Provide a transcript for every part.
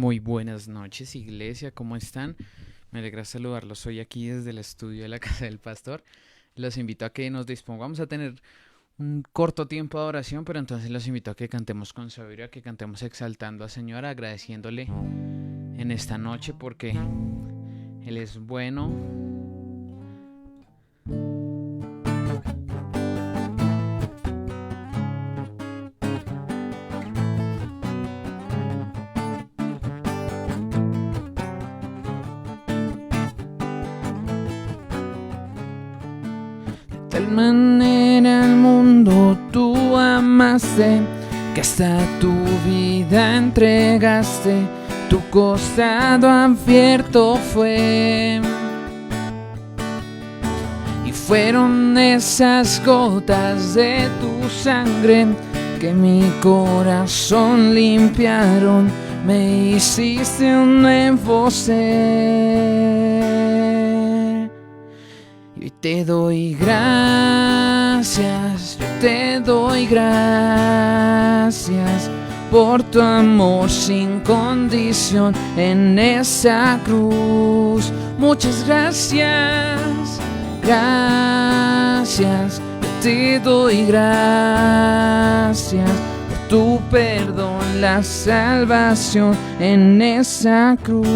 Muy buenas noches, iglesia, ¿cómo están? Me alegra saludarlos hoy aquí desde el estudio de la Casa del Pastor. Los invito a que nos dispongamos a tener un corto tiempo de oración, pero entonces los invito a que cantemos con sabiduría, que cantemos exaltando al Señor, agradeciéndole en esta noche porque Él es bueno. De tal manera al mundo tú amaste, que hasta tu vida entregaste, tu costado abierto fue. Y fueron esas gotas de tu sangre que mi corazón limpiaron, me hiciste un nuevo ser. Y hoy te doy gracias, yo te doy gracias por tu amor sin condición en esa cruz. Muchas gracias, gracias, yo te doy gracias por tu perdón, la salvación en esa cruz.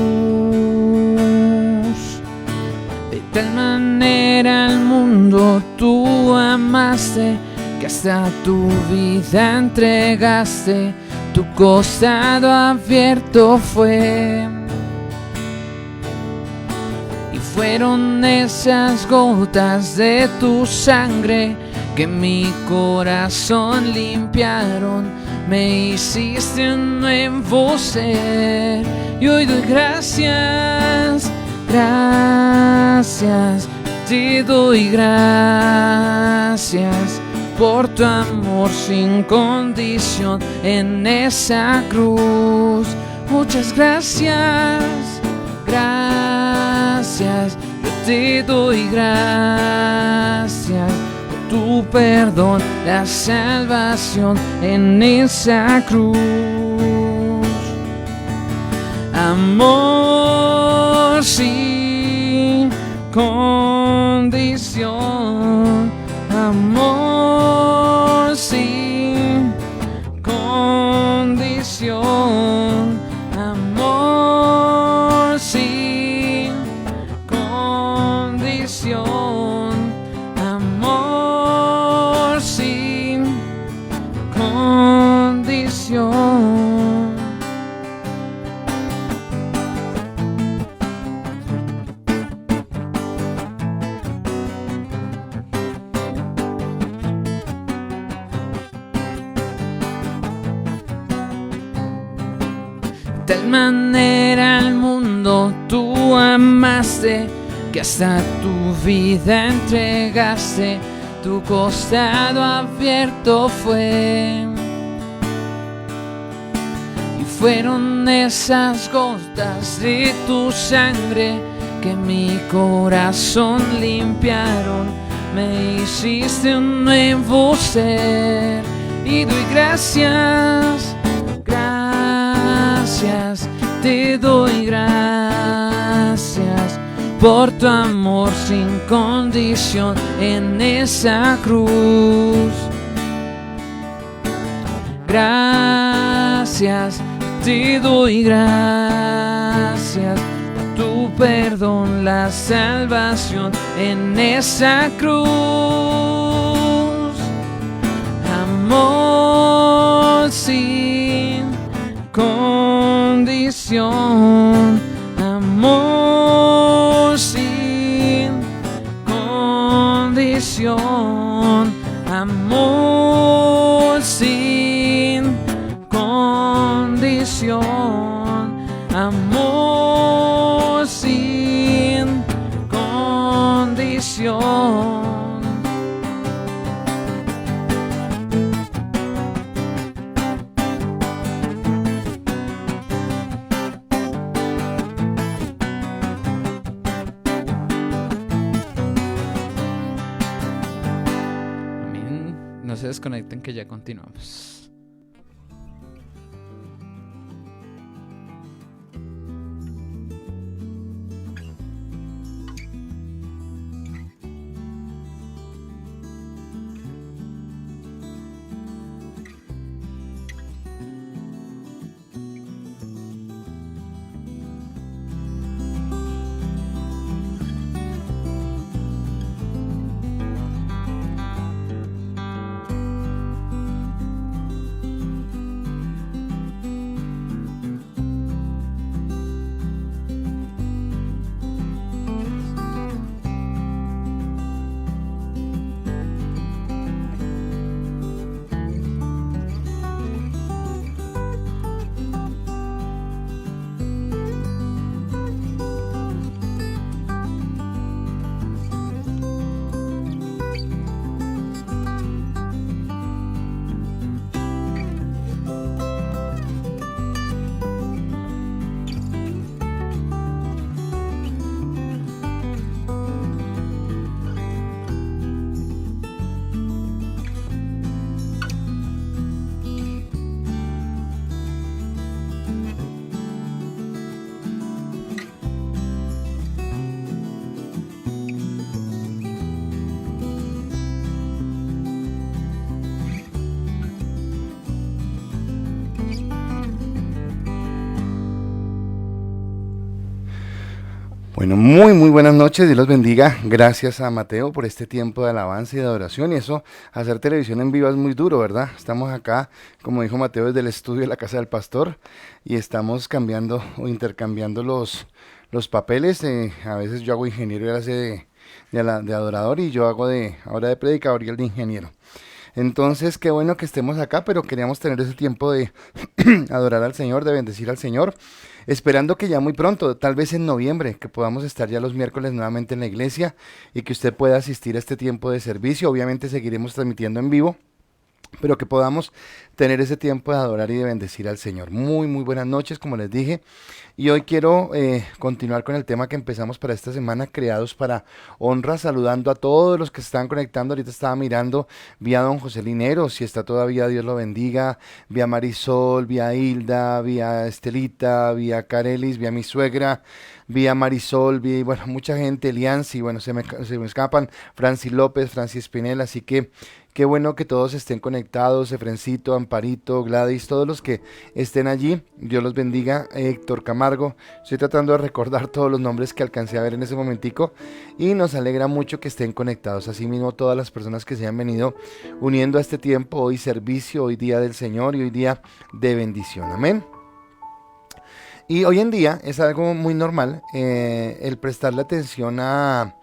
De tal manera al mundo tú amaste, que hasta tu vida entregaste, tu costado abierto fue. Y fueron esas gotas de tu sangre que mi corazón limpiaron, me hiciste un nuevo ser. Y hoy doy gracias, gracias, te doy gracias por tu amor sin condición en esa cruz. Muchas gracias, gracias, yo te doy gracias por tu perdón, la salvación en esa cruz. Amor sin condición, amor sin condición, amor sin condición, amor sin condición. De tal manera al mundo tú amaste, que hasta tu vida entregaste, tu costado abierto fue. Y fueron esas gotas de tu sangre que mi corazón limpiaron, me hiciste un nuevo ser. Y doy gracias, gracias, te doy gracias por tu amor sin condición en esa cruz. Gracias, te doy gracias por tu perdón, la salvación en esa cruz. Amor sin condición, amor sin condición, amor sin condición, amor sin condición. No se desconecten que ya continuamos. Bueno, muy buenas noches, Dios los bendiga. Gracias a Mateo por este tiempo de alabanza y de adoración. Y eso, hacer televisión en vivo es muy duro, ¿verdad? Estamos acá, como dijo Mateo, desde el estudio de la casa del pastor y estamos cambiando o intercambiando los papeles. A veces yo hago ingeniero y él hace de adorador y yo hago ahora de predicador y él de ingeniero. Entonces, qué bueno que estemos acá, pero queríamos tener ese tiempo de adorar al Señor, de bendecir al Señor, esperando que ya muy pronto, tal vez en noviembre, que podamos estar ya los miércoles nuevamente en la iglesia y que usted pueda asistir a este tiempo de servicio. Obviamente seguiremos transmitiendo en vivo, pero que podamos tener ese tiempo de adorar y de bendecir al Señor. Muy buenas noches, como les dije. Y hoy quiero continuar con el tema que empezamos para esta semana, creados para honra, saludando a todos los que se están conectando. Ahorita estaba mirando, vi a don José Linero, si está todavía, Dios lo bendiga. Vi a Marisol, vi a Hilda, vi a Estelita, vi a Carelis, vi a mi suegra, vi a Marisol, vi, bueno, mucha gente, Elianzi, bueno, se me escapan, Francis López, Francis Espinel, así que qué bueno que todos estén conectados, Efrencito, Amparito, Gladys, todos los que estén allí, Dios los bendiga. Héctor Camargo, estoy tratando de recordar todos los nombres que alcancé a ver en ese momentico y nos alegra mucho que estén conectados, asimismo todas las personas que se han venido uniendo a este tiempo, hoy servicio, hoy día del Señor y hoy día de bendición, amén. Y hoy en día es algo muy normal el prestarle atención a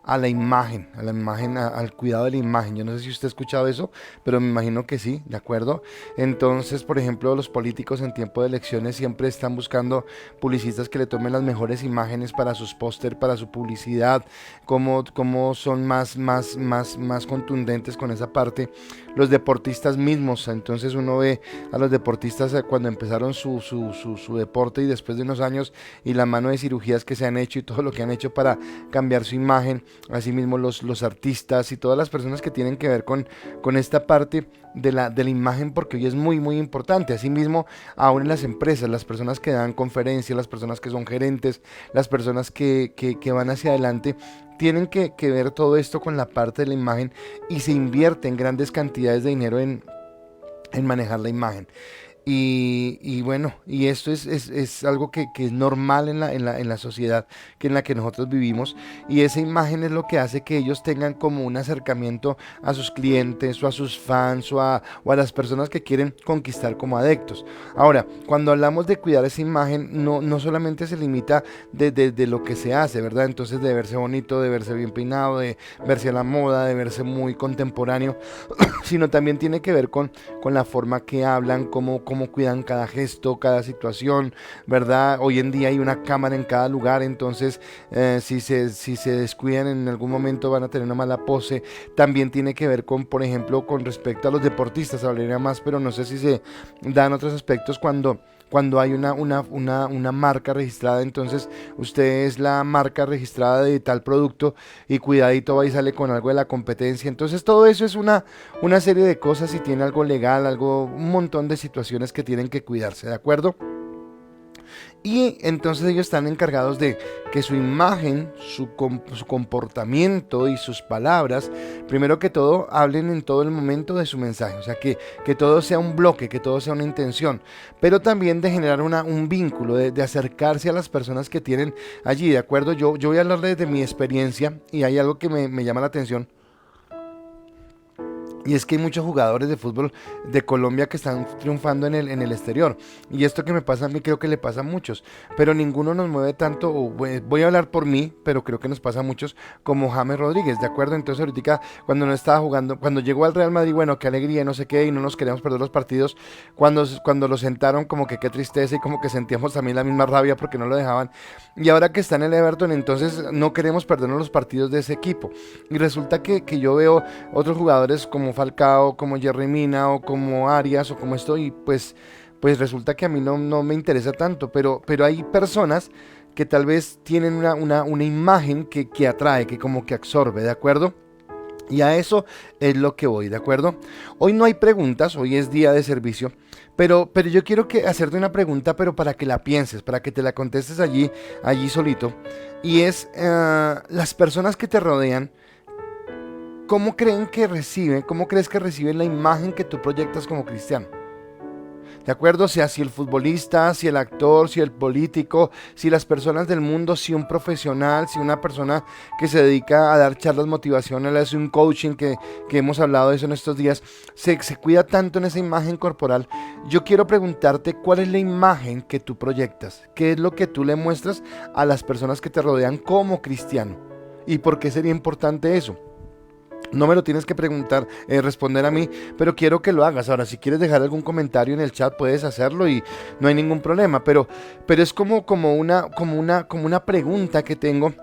la imagen, al cuidado de la imagen. Yo no sé si usted ha escuchado eso, pero me imagino que sí, ¿de acuerdo? Entonces, por ejemplo, los políticos en tiempo de elecciones siempre están buscando publicistas que le tomen las mejores imágenes para sus póster, para su publicidad, cómo son más contundentes con esa parte. Los deportistas mismos, entonces uno ve a los deportistas cuando empezaron su deporte y después de unos años y la mano de cirugías que se han hecho y todo lo que han hecho para cambiar su imagen. Asimismo los artistas y todas las personas que tienen que ver con esta parte de la imagen, porque hoy es muy importante. Asimismo, aún en las empresas, las personas que dan conferencias, las personas que son gerentes, las personas que van hacia adelante, tienen que ver todo esto con la parte de la imagen y se invierte en grandes cantidades de dinero en manejar la imagen. Y bueno, y esto es algo que es normal en la sociedad en la que nosotros vivimos, y esa imagen es lo que hace que ellos tengan como un acercamiento a sus clientes o a sus fans o a las personas que quieren conquistar como adeptos. Ahora, cuando hablamos de cuidar esa imagen, no solamente se limita de lo que se hace, ¿verdad? Entonces de verse bonito, de verse bien peinado, de verse a la moda, de verse muy contemporáneo, sino también tiene que ver con la forma que hablan, cómo cuidan cada gesto, cada situación, ¿verdad? Hoy en día hay una cámara en cada lugar, entonces si se descuidan en algún momento van a tener una mala pose. También tiene que ver con, por ejemplo, con respecto a los deportistas, hablaría más, pero no sé si se dan otros aspectos cuando hay una marca registrada, entonces usted es la marca registrada de tal producto y cuidadito va y sale con algo de la competencia. Entonces todo eso es una serie de cosas y tiene algo legal, un montón de situaciones que tienen que cuidarse, ¿de acuerdo? Y entonces ellos están encargados de que su imagen, su comportamiento y sus palabras, primero que todo, hablen en todo el momento de su mensaje. O sea, que todo sea un bloque, que todo sea una intención, pero también de generar un vínculo, de acercarse a las personas que tienen allí, ¿de acuerdo? Yo voy a hablarles de mi experiencia y hay algo que me llama la atención. Y es que hay muchos jugadores de fútbol de Colombia que están triunfando en el exterior. Y esto que me pasa a mí creo que le pasa a muchos. Pero ninguno nos mueve tanto, voy a hablar por mí, pero creo que nos pasa a muchos, como James Rodríguez, ¿de acuerdo? Entonces ahorita cuando no estaba jugando, cuando llegó al Real Madrid, bueno, qué alegría, no sé qué, y no nos queríamos perder los partidos. Cuando lo sentaron, como que qué tristeza y como que sentíamos también la misma rabia porque no lo dejaban. Y ahora que está en el Everton, entonces no queremos perdernos los partidos de ese equipo. Y resulta que yo veo otros jugadores como Falcao, como Jerry Mina o como Arias o como esto, y pues resulta que a mí no me interesa tanto, pero hay personas que tal vez tienen una imagen que atrae, que como que absorbe, ¿de acuerdo? Y a eso es lo que voy, ¿de acuerdo? Hoy no hay preguntas, hoy es día de servicio, pero yo quiero hacerte una pregunta, pero para que la pienses, para que te la contestes allí solito. Y es, las personas que te rodean, ¿cómo crees que reciben la imagen que tú proyectas como cristiano? ¿De acuerdo? O sea, si el futbolista, si el actor, si el político, si las personas del mundo, si un profesional, si una persona que se dedica a dar charlas motivacionales, un coaching que hemos hablado de eso en estos días, se cuida tanto en esa imagen corporal. Yo quiero preguntarte cuál es la imagen que tú proyectas, qué es lo que tú le muestras a las personas que te rodean como cristiano y por qué sería importante eso. No me lo tienes que preguntar, responder a mí, pero quiero que lo hagas. Ahora, si quieres dejar algún comentario en el chat, puedes hacerlo y no hay ningún problema. Pero es como una pregunta que tengo,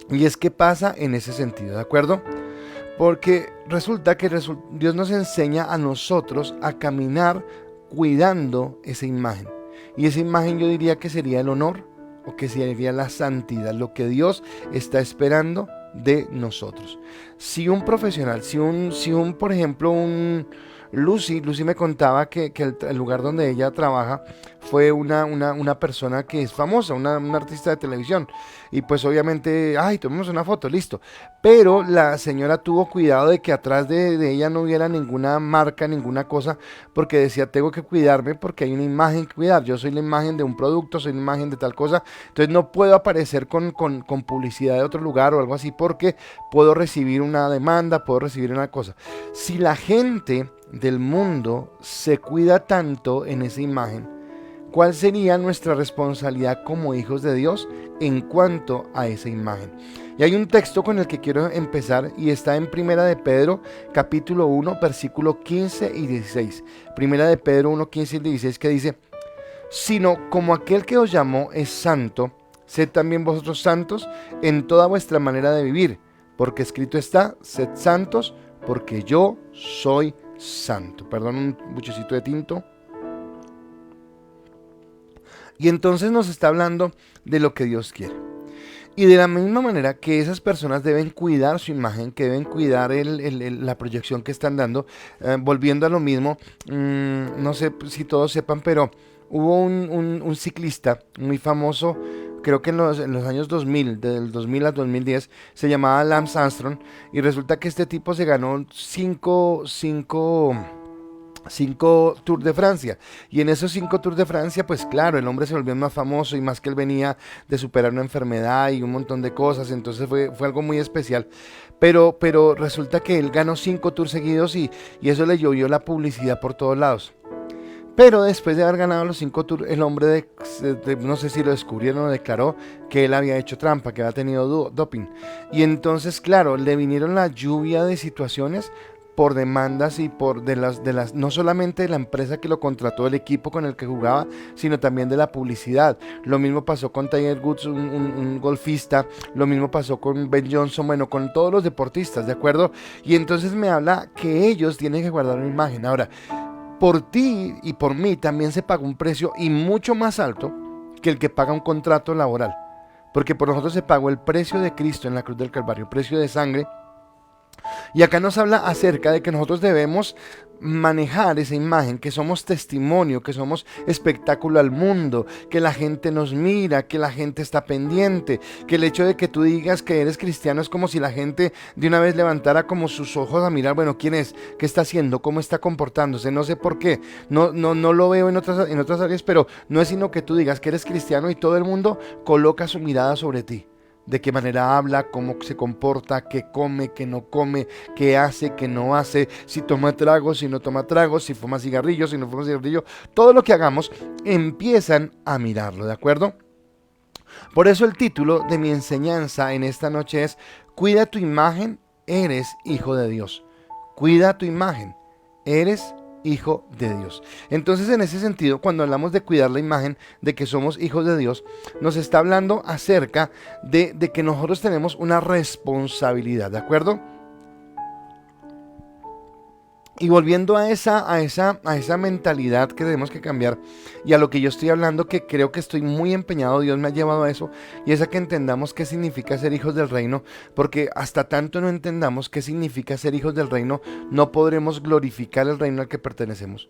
y es qué pasa en ese sentido, ¿de acuerdo? Porque resulta que Dios nos enseña a nosotros a caminar cuidando esa imagen. Y esa imagen yo diría que sería el honor o que sería la santidad, lo que Dios está esperando de nosotros. Si un profesional, si un por ejemplo, Lucy me contaba que el lugar donde ella trabaja fue una persona que es famosa, una artista de televisión. Y pues obviamente, ay, tomemos una foto, listo. Pero la señora tuvo cuidado de que atrás de ella no hubiera ninguna marca, ninguna cosa, porque decía, tengo que cuidarme porque hay una imagen que cuidar. Yo soy la imagen de un producto, soy la imagen de tal cosa. Entonces no puedo aparecer con publicidad de otro lugar o algo así porque puedo recibir una demanda, puedo recibir una cosa. Si la gente del mundo se cuida tanto en esa imagen, ¿cuál sería nuestra responsabilidad como hijos de Dios en cuanto a esa imagen? Y hay un texto con el que quiero empezar y está en Primera de Pedro, capítulo 1, versículo 15 y 16. Primera de Pedro 1, 15 y 16, que dice: sino como aquel que os llamó es santo, sed también vosotros santos en toda vuestra manera de vivir, porque escrito está, sed santos, porque yo soy santo. Perdón, un buchecito de tinto. Y entonces nos está hablando de lo que Dios quiere. Y de la misma manera que esas personas deben cuidar su imagen, que deben cuidar la proyección que están dando, volviendo a lo mismo, no sé si todos sepan, pero hubo un ciclista muy famoso, creo que en los años 2000, del 2000 al 2010, se llamaba Lance Armstrong, y resulta que este tipo se ganó 5 Tours de Francia, y en esos 5 Tours de Francia, pues claro, el hombre se volvió más famoso, y más que él venía de superar una enfermedad y un montón de cosas, entonces fue algo muy especial, pero resulta que él ganó 5 Tours seguidos, y eso le llovió la publicidad por todos lados. Pero después de haber ganado los 5 Tours, el hombre, no sé si lo descubrieron o declaró que él había hecho trampa, que había tenido doping. Y entonces, claro, le vinieron la lluvia de situaciones por demandas y por de las no solamente de la empresa que lo contrató, el equipo con el que jugaba, sino también de la publicidad. Lo mismo pasó con Tiger Woods, un golfista, lo mismo pasó con Ben Johnson, bueno, con todos los deportistas, ¿de acuerdo? Y entonces me habla que ellos tienen que guardar una imagen. Ahora, por ti y por mí también se paga un precio y mucho más alto que el que paga un contrato laboral, porque por nosotros se pagó el precio de Cristo en la cruz del Calvario, precio de sangre. Y acá nos habla acerca de que nosotros debemos manejar esa imagen, que somos testimonio, que somos espectáculo al mundo, que la gente nos mira, que la gente está pendiente, que el hecho de que tú digas que eres cristiano es como si la gente de una vez levantara como sus ojos a mirar, bueno, ¿quién es? ¿Qué está haciendo? ¿Cómo está comportándose? No sé por qué, no lo veo en otras áreas, pero no es sino que tú digas que eres cristiano y todo el mundo coloca su mirada sobre ti. De qué manera habla, cómo se comporta, qué come, qué no come, qué hace, qué no hace, si toma tragos, si no toma tragos, si fuma cigarrillos, si no fuma cigarrillos. Todo lo que hagamos empiezan a mirarlo, ¿de acuerdo? Por eso el título de mi enseñanza en esta noche es: cuida tu imagen, eres hijo de Dios. Cuida tu imagen, eres hijo de Dios. Entonces, en ese sentido, cuando hablamos de cuidar la imagen de que somos hijos de Dios, nos está hablando acerca de que nosotros tenemos una responsabilidad, ¿de acuerdo? Y volviendo a esa mentalidad que tenemos que cambiar, y a lo que yo estoy hablando, que creo que estoy muy empeñado, Dios me ha llevado a eso, y es a que entendamos qué significa ser hijos del reino, porque hasta tanto no entendamos qué significa ser hijos del reino, no podremos glorificar el reino al que pertenecemos.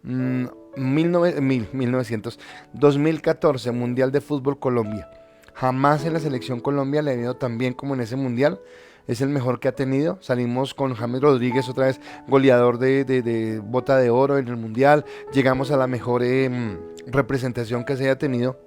2014, Mundial de Fútbol Colombia. Jamás en la selección Colombia le ha ido tan bien como en ese mundial. es el mejor que ha tenido. Salimos con James Rodríguez, otra vez goleador de bota de oro en el Mundial. Llegamos a la mejor representación que se haya tenido.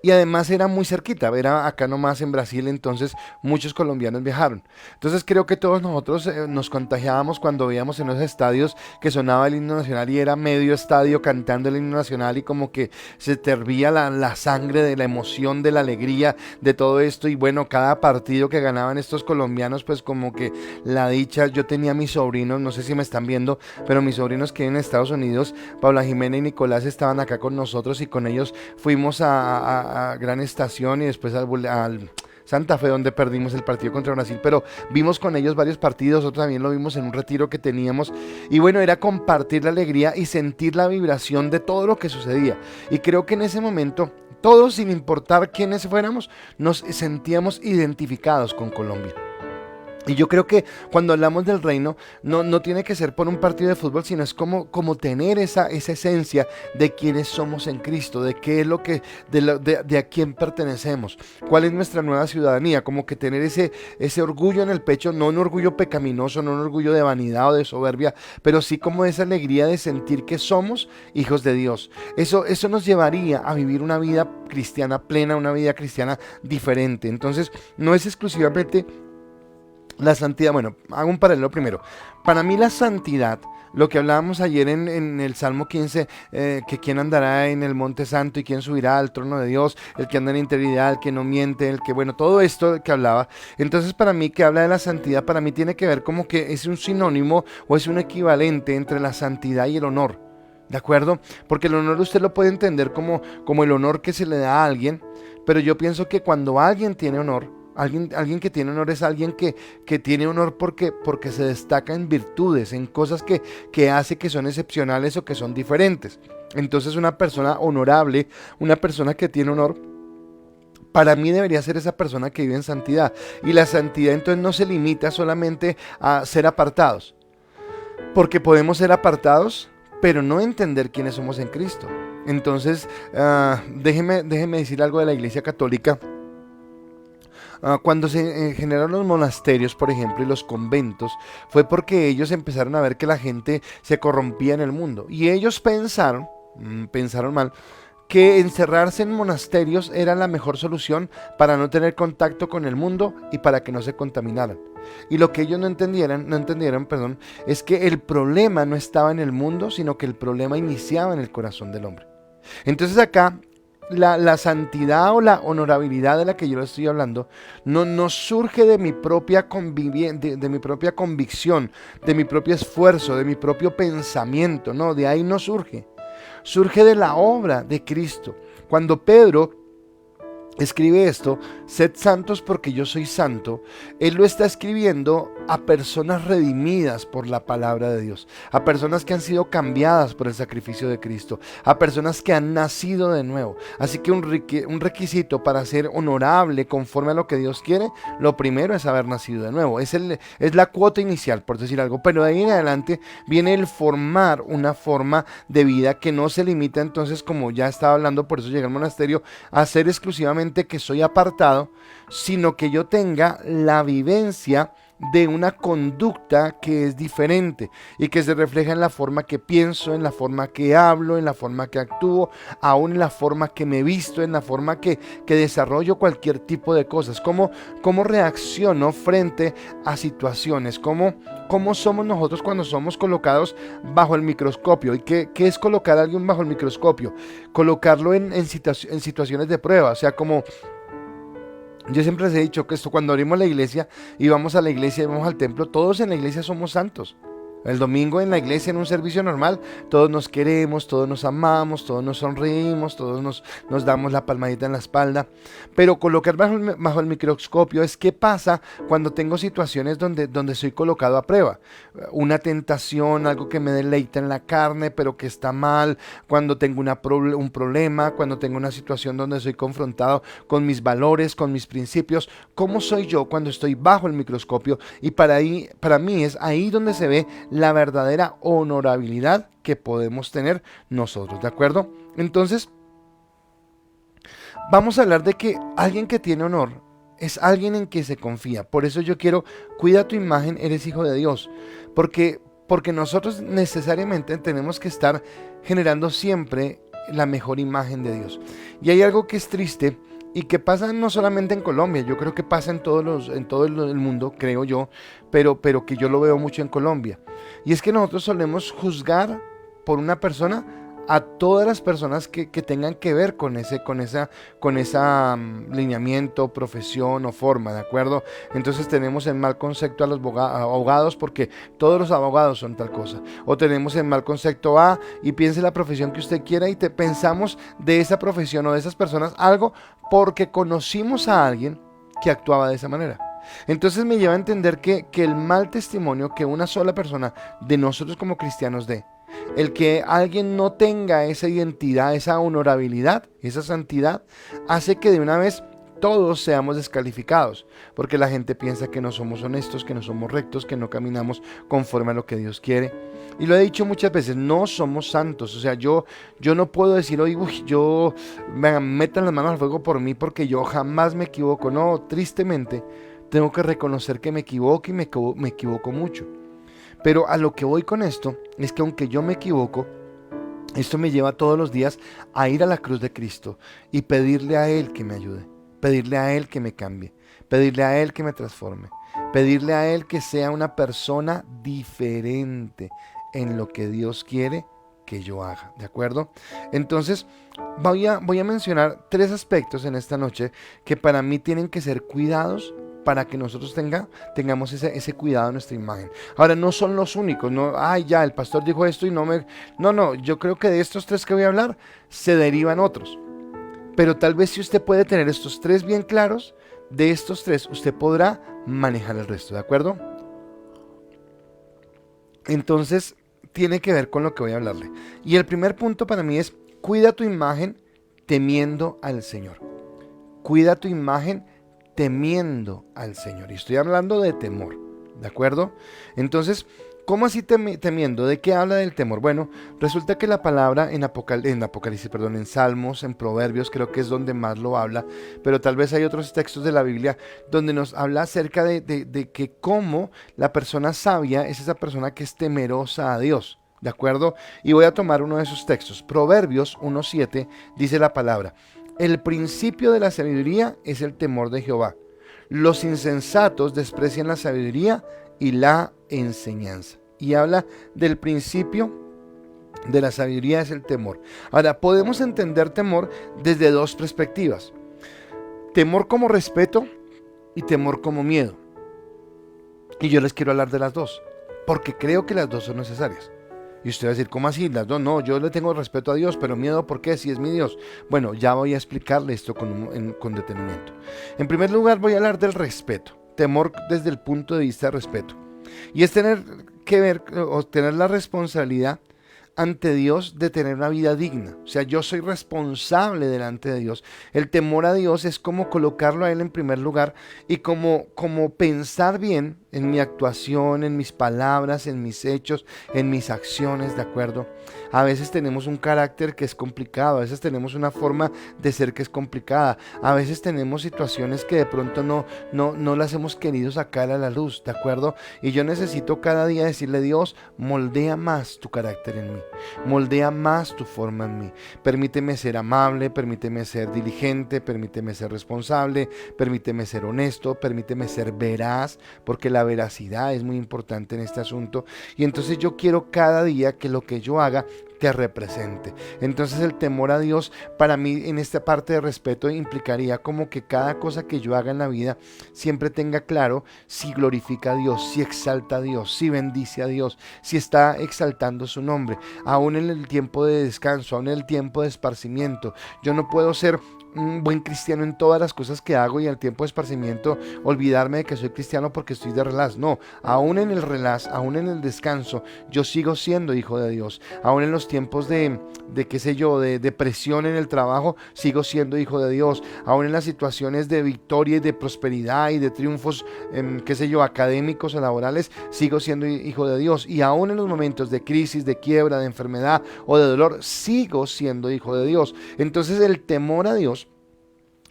Y además era muy cerquita, era acá nomás en Brasil, entonces muchos colombianos viajaron. Entonces creo que todos nosotros nos contagiábamos cuando veíamos en los estadios que sonaba el himno nacional y era medio estadio cantando el himno nacional y como que se te hervía la sangre de la emoción, de la alegría, de todo esto. Y bueno, cada partido que ganaban estos colombianos, pues como que la dicha. Yo tenía mis sobrinos, no sé si me están viendo, pero mis sobrinos que viven en Estados Unidos, Paula Jimena y Nicolás, estaban acá con nosotros y con ellos fuimos a Gran Estación y después al Santa Fe, donde perdimos el partido contra Brasil, pero vimos con ellos varios partidos, otros también lo vimos en un retiro que teníamos, y bueno, era compartir la alegría y sentir la vibración de todo lo que sucedía. Y creo que en ese momento todos, sin importar quiénes fuéramos, nos sentíamos identificados con Colombia. Y yo creo que cuando hablamos del reino, no tiene que ser por un partido de fútbol, sino es como tener esa esencia de quiénes somos en Cristo, de qué es lo que, de a quién pertenecemos, cuál es nuestra nueva ciudadanía, como que tener ese orgullo en el pecho, no un orgullo pecaminoso, no un orgullo de vanidad o de soberbia, pero sí como esa alegría de sentir que somos hijos de Dios. Eso nos llevaría a vivir una vida cristiana plena, una vida cristiana diferente. Entonces, no es exclusivamente la santidad. Bueno, hago un paralelo primero. Para mí la santidad, lo que hablábamos ayer en el Salmo 15, que quién andará en el monte santo y quién subirá al trono de Dios, el que anda en integridad, el que no miente, el que, bueno, todo esto que hablaba. Entonces para mí, que habla de la santidad, para mí tiene que ver como que es un sinónimo o es un equivalente entre la santidad y el honor. ¿De acuerdo? Porque el honor usted lo puede entender como el honor que se le da a alguien, pero yo pienso que cuando alguien tiene honor, alguien que tiene honor es alguien que tiene honor porque se destaca en virtudes, en cosas que hace, que son excepcionales o que son diferentes. Entonces una persona honorable, una persona que tiene honor, para mí debería ser esa persona que vive en santidad. Y la santidad entonces no se limita solamente a ser apartados, porque podemos ser apartados pero no entender quiénes somos en Cristo. Entonces déjeme decir algo de la Iglesia Católica. Cuando se generaron los monasterios, por ejemplo, y los conventos, fue porque ellos empezaron a ver que la gente se corrompía en el mundo. Y ellos pensaron mal, que encerrarse en monasterios era la mejor solución para no tener contacto con el mundo y para que no se contaminaran. Y lo que ellos no entendieron, es que el problema no estaba en el mundo, sino que el problema iniciaba en el corazón del hombre. Entonces acá, la santidad o la honorabilidad de la que yo le estoy hablando no surge de mi propia de mi propia convicción, de mi propio esfuerzo, de mi propio pensamiento. No, de ahí no surge. Surge de la obra de Cristo. Cuando Pedro escribe esto, sed santos porque yo soy santo, él lo está escribiendo a personas redimidas por la palabra de Dios, a personas que han sido cambiadas por el sacrificio de Cristo, a personas que han nacido de nuevo. Así que un requisito para ser honorable conforme a lo que Dios quiere, lo primero es haber nacido de nuevo. Es la cuota inicial, por decir algo, pero de ahí en adelante viene el formar una forma de vida que no se limita entonces, como ya estaba hablando, por eso llegué al monasterio, a ser exclusivamente que soy apartado, sino que yo tenga la vivencia de una conducta que es diferente y que se refleja en la forma que pienso, en la forma que hablo, en la forma que actúo, aún en la forma que me visto, en la forma que desarrollo cualquier tipo de cosas, cómo reacciono frente a situaciones, cómo somos nosotros cuando somos colocados bajo el microscopio. ¿Y qué es colocar a alguien bajo el microscopio? Colocarlo en situaciones de prueba, o sea, como yo siempre les he dicho que cuando abrimos la iglesia y vamos a la iglesia y vamos al templo, todos en la iglesia somos santos. El domingo en la iglesia, en un servicio normal, todos nos queremos, todos nos amamos, todos nos sonreímos, todos nos damos la palmadita en la espalda. Pero colocar bajo el microscopio es qué pasa cuando tengo situaciones donde soy colocado a prueba. Una tentación, algo que me deleita en la carne, pero que está mal, cuando tengo un problema, cuando tengo una situación donde soy confrontado con mis valores, con mis principios. ¿Cómo soy yo cuando estoy bajo el microscopio? Y para mí es ahí donde se ve la verdadera honorabilidad que podemos tener nosotros, ¿de acuerdo? Entonces, vamos a hablar de que alguien que tiene honor es alguien en que se confía. Por eso yo quiero, cuida tu imagen, eres hijo de Dios. Porque nosotros necesariamente tenemos que estar generando siempre la mejor imagen de Dios. Y hay algo que es triste y que pasa no solamente en Colombia, yo creo que pasa en todo el mundo, creo yo, pero que yo lo veo mucho en Colombia. Y es que nosotros solemos juzgar por una persona a todas las personas que tengan que ver con esa lineamiento, profesión o forma, ¿de acuerdo? Entonces tenemos en mal concepto a los abogados porque todos los abogados son tal cosa. O tenemos en mal concepto y piense la profesión que usted quiera y pensamos de esa profesión o de esas personas algo porque conocimos a alguien que actuaba de esa manera. Entonces me lleva a entender que el mal testimonio que una sola persona de nosotros como cristianos dé, el que alguien no tenga esa identidad, esa honorabilidad, esa santidad, hace que de una vez todos seamos descalificados, porque la gente piensa que no somos honestos, que no somos rectos, que no caminamos conforme a lo que Dios quiere. Y lo he dicho muchas veces, no somos santos. O sea, yo no puedo decir hoy, yo me metan las manos al fuego por mí porque yo jamás me equivoco. No, tristemente tengo que reconocer que me equivoco y me equivoco mucho. Pero a lo que voy con esto es que aunque yo me equivoco, esto me lleva todos los días a ir a la cruz de Cristo y pedirle a Él que me ayude, pedirle a Él que me cambie, pedirle a Él que me transforme, pedirle a Él que sea una persona diferente en lo que Dios quiere que yo haga, ¿de acuerdo? Entonces voy a mencionar 3 aspectos en esta noche que para mí tienen que ser cuidados para que nosotros tengamos ese cuidado en nuestra imagen. Ahora, no son los únicos, no, ya, el pastor dijo esto y no, yo creo que de estos 3 que voy a hablar, se derivan otros. Pero tal vez si usted puede tener estos 3 bien claros, de estos 3, usted podrá manejar el resto, ¿de acuerdo? Entonces, tiene que ver con lo que voy a hablarle. Y el primer punto para mí es, cuida tu imagen temiendo al Señor. Cuida tu imagen temiendo al Señor. Y estoy hablando de temor, ¿de acuerdo? Entonces, ¿cómo así temiendo? ¿De qué habla del temor? Bueno, resulta que la palabra en Apocalipsis, en Salmos, en Proverbios, creo que es donde más lo habla, pero tal vez hay otros textos de la Biblia donde nos habla acerca de que cómo la persona sabia es esa persona que es temerosa a Dios, ¿de acuerdo? Y voy a tomar uno de esos textos. Proverbios 1:7 dice la palabra: el principio de la sabiduría es el temor de Jehová. Los insensatos desprecian la sabiduría y la enseñanza. Y habla del principio de la sabiduría es el temor. Ahora, podemos entender temor desde 2 perspectivas. Temor como respeto y temor como miedo. Y yo les quiero hablar de las 2, porque creo que las 2 son necesarias. Y usted va a decir, ¿cómo así? Las 2, no, yo le tengo respeto a Dios, pero miedo, ¿por qué? Si es mi Dios. Bueno, ya voy a explicarle esto con detenimiento. En primer lugar, voy a hablar del respeto. Temor desde el punto de vista de respeto. Y es tener que ver, o tener la responsabilidad ante Dios de tener una vida digna. O sea, yo soy responsable delante de Dios. El temor a Dios es como colocarlo a Él en primer lugar y como pensar bien en mi actuación, en mis palabras, en mis hechos, en mis acciones, ¿de acuerdo? A veces tenemos un carácter que es complicado, a veces tenemos una forma de ser que es complicada, a veces tenemos situaciones que de pronto no las hemos querido sacar a la luz, ¿de acuerdo? Y yo necesito cada día decirle: Dios, moldea más tu carácter en mí, moldea más tu forma en mí, permíteme ser amable, permíteme ser diligente, permíteme ser responsable, permíteme ser honesto, permíteme ser veraz, porque la veracidad es muy importante en este asunto. Y entonces yo quiero cada día que lo que yo haga te represente. Entonces el temor a Dios para mí en esta parte de respeto implicaría como que cada cosa que yo haga en la vida siempre tenga claro si glorifica a Dios, si exalta a Dios, si bendice a Dios, si está exaltando su nombre, aún en el tiempo de descanso, aún en el tiempo de esparcimiento. Yo no puedo ser un buen cristiano en todas las cosas que hago y al tiempo de esparcimiento olvidarme de que soy cristiano porque estoy de relax. No, aún en el relax, aún en el descanso, yo sigo siendo hijo de Dios. Aún en los tiempos de qué sé yo, de presión en el trabajo, sigo siendo hijo de Dios. Aún en las situaciones de victoria y de prosperidad y de triunfos, qué sé yo, académicos o laborales, sigo siendo hijo de Dios. Y aún en los momentos de crisis, de quiebra, de enfermedad o de dolor, sigo siendo hijo de Dios. Entonces el temor a Dios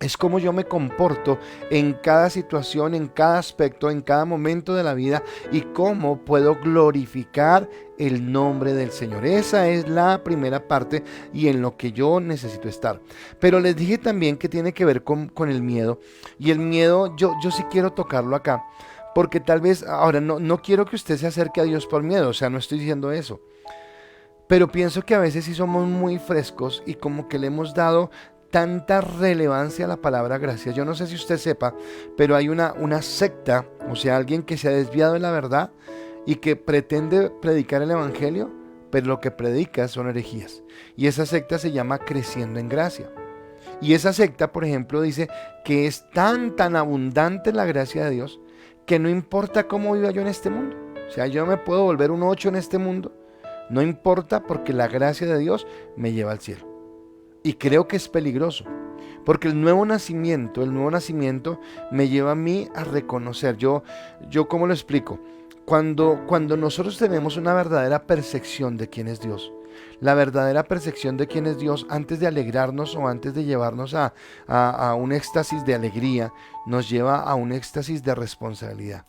Es como yo me comporto en cada situación, en cada aspecto, en cada momento de la vida y cómo puedo glorificar el nombre del Señor. Esa es la primera parte y en lo que yo necesito estar. Pero les dije también que tiene que ver con el miedo. Y el miedo yo sí quiero tocarlo acá. Porque tal vez, ahora no quiero que usted se acerque a Dios por miedo, o sea, no estoy diciendo eso. Pero pienso que a veces sí somos muy frescos y como que le hemos dado tanta relevancia a la palabra gracia. Yo no sé si usted sepa, pero hay una secta, o sea, alguien que se ha desviado de la verdad y que pretende predicar el evangelio, pero lo que predica son herejías. Y esa secta se llama Creciendo en Gracia. Y esa secta, por ejemplo, dice que es tan abundante la gracia de Dios que no importa cómo viva yo en este mundo. O sea, yo me puedo volver un 8 en este mundo, no importa, porque la gracia de Dios me lleva al cielo. Y creo que es peligroso, porque el nuevo nacimiento me lleva a mí a reconocer. Yo ¿cómo lo explico? Cuando nosotros tenemos una verdadera percepción de quién es Dios, la verdadera percepción de quién es Dios, antes de alegrarnos o antes de llevarnos a un éxtasis de alegría, nos lleva a un éxtasis de responsabilidad,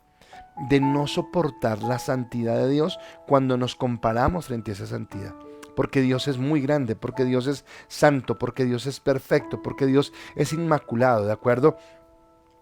de no soportar la santidad de Dios cuando nos comparamos frente a esa santidad. Porque Dios es muy grande, porque Dios es santo, porque Dios es perfecto, porque Dios es inmaculado, ¿de acuerdo?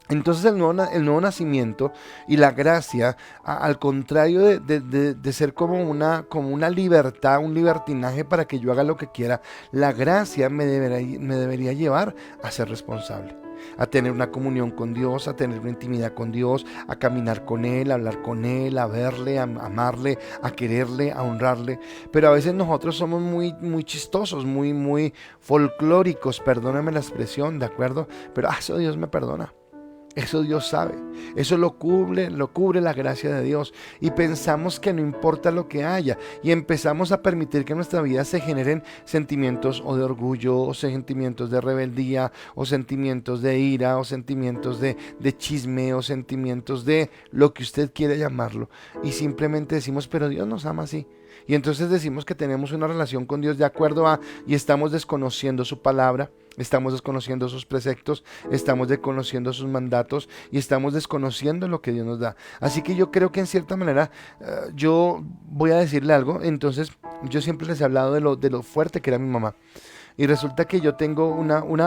Entonces el nuevo nacimiento y la gracia, al contrario de ser como una libertad, un libertinaje para que yo haga lo que quiera, la gracia me debería llevar a ser responsable, a tener una comunión con Dios, a tener una intimidad con Dios, a caminar con Él, a hablar con Él, a verle, a amarle, a quererle, a honrarle. Pero a veces nosotros somos muy chistosos, muy folclóricos, perdóname la expresión, ¿de acuerdo? Pero eso Dios me perdona. Eso Dios sabe, eso lo cubre la gracia de Dios, y pensamos que no importa lo que haya, y empezamos a permitir que en nuestra vida se generen sentimientos o de orgullo, o sentimientos de rebeldía, o sentimientos de ira, o sentimientos de chisme, o sentimientos de lo que usted quiera llamarlo, y simplemente decimos, pero Dios nos ama así. Y entonces decimos que tenemos una relación con Dios de acuerdo a, y estamos desconociendo su palabra, estamos desconociendo sus preceptos, estamos desconociendo sus mandatos y estamos desconociendo lo que Dios nos da. Así que yo creo que en cierta manera yo voy a decirle algo. Entonces yo siempre les he hablado de lo fuerte que era mi mamá. Y resulta que yo tengo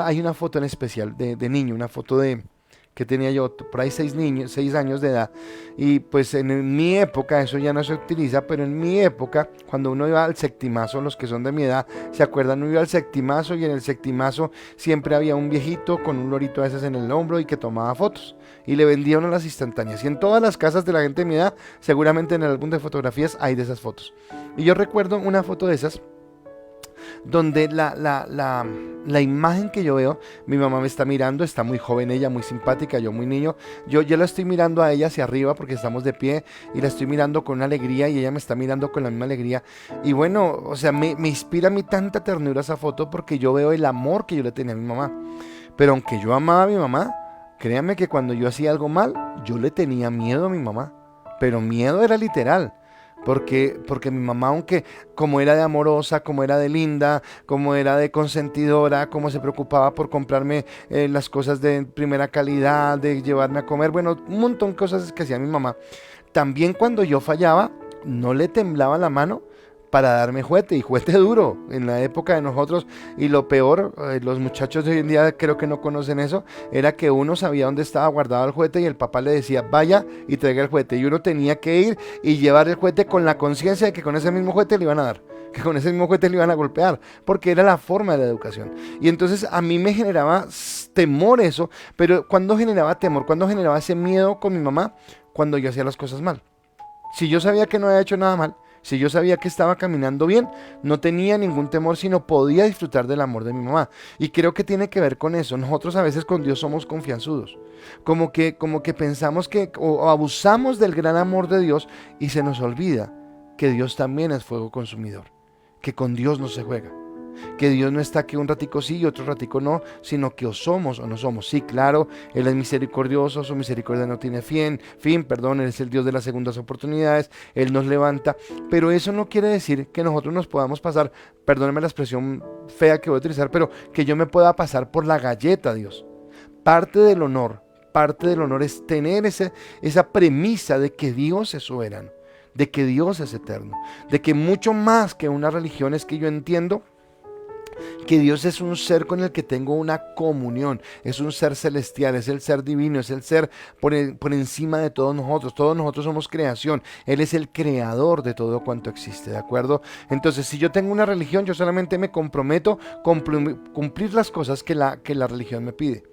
hay una foto en especial de niño, una foto que tenía yo por ahí 6 años de edad, y pues en mi época, eso ya no se utiliza, pero en mi época, cuando uno iba al septimazo, los que son de mi edad, ¿se acuerdan? Uno iba al septimazo y en el septimazo siempre había un viejito con un lorito a veces en el hombro y que tomaba fotos, y le vendía uno las instantáneas, y en todas las casas de la gente de mi edad, seguramente en el álbum de fotografías hay de esas fotos, y yo recuerdo una foto de esas, donde la imagen que yo veo, mi mamá me está mirando, está muy joven ella, muy simpática, yo muy niño, yo la estoy mirando a ella hacia arriba porque estamos de pie y la estoy mirando con una alegría y ella me está mirando con la misma alegría, y bueno, o sea, me inspira a mí tanta ternura esa foto porque yo veo el amor que yo le tenía a mi mamá, pero aunque yo amaba a mi mamá, créanme que cuando yo hacía algo mal, yo le tenía miedo a mi mamá, pero miedo era literal. Porque mi mamá, aunque como era de amorosa, como era de linda, como era de consentidora, como se preocupaba por comprarme las cosas de primera calidad, de llevarme a comer, bueno, un montón de cosas que hacía mi mamá. También cuando yo fallaba, no le temblaba la mano para darme juguete, y juguete duro en la época de nosotros. Y lo peor, los muchachos de hoy en día creo que no conocen eso, era que uno sabía dónde estaba guardado el juguete y el papá le decía vaya y traiga el juguete, y uno tenía que ir y llevar el juguete con la conciencia de que con ese mismo juguete le iban a dar, que con ese mismo juguete le iban a golpear, porque era la forma de la educación. Y entonces a mí me generaba temor eso, pero cuando generaba temor, cuando generaba ese miedo con mi mamá, cuando yo hacía las cosas mal. Si yo sabía que no había hecho nada mal, si yo sabía que estaba caminando bien, no tenía ningún temor, sino podía disfrutar del amor de mi mamá. Y creo que tiene que ver con eso. Nosotros a veces con Dios somos confianzudos. Como que pensamos que o abusamos del gran amor de Dios y se nos olvida que Dios también es fuego consumidor. Que con Dios no se juega. Que Dios no está que un ratico sí y otro ratico no, sino que o somos o no somos. Sí, claro, Él es misericordioso, su misericordia no tiene fin, Él es el Dios de las segundas oportunidades, Él nos levanta, pero eso no quiere decir que nosotros nos podamos pasar, perdónenme la expresión fea que voy a utilizar, pero que yo me pueda pasar por la galleta, Dios. Parte del honor, parte del honor es tener esa premisa de que Dios es soberano, de que Dios es eterno, de que mucho más que una religión es que yo entiendo que Dios es un ser con el que tengo una comunión, es un ser celestial, es el ser divino, es el ser por encima de todos nosotros somos creación, Él es el creador de todo cuanto existe, ¿de acuerdo? Entonces, si yo tengo una religión, yo solamente me comprometo a cumplir las cosas que la religión me pide.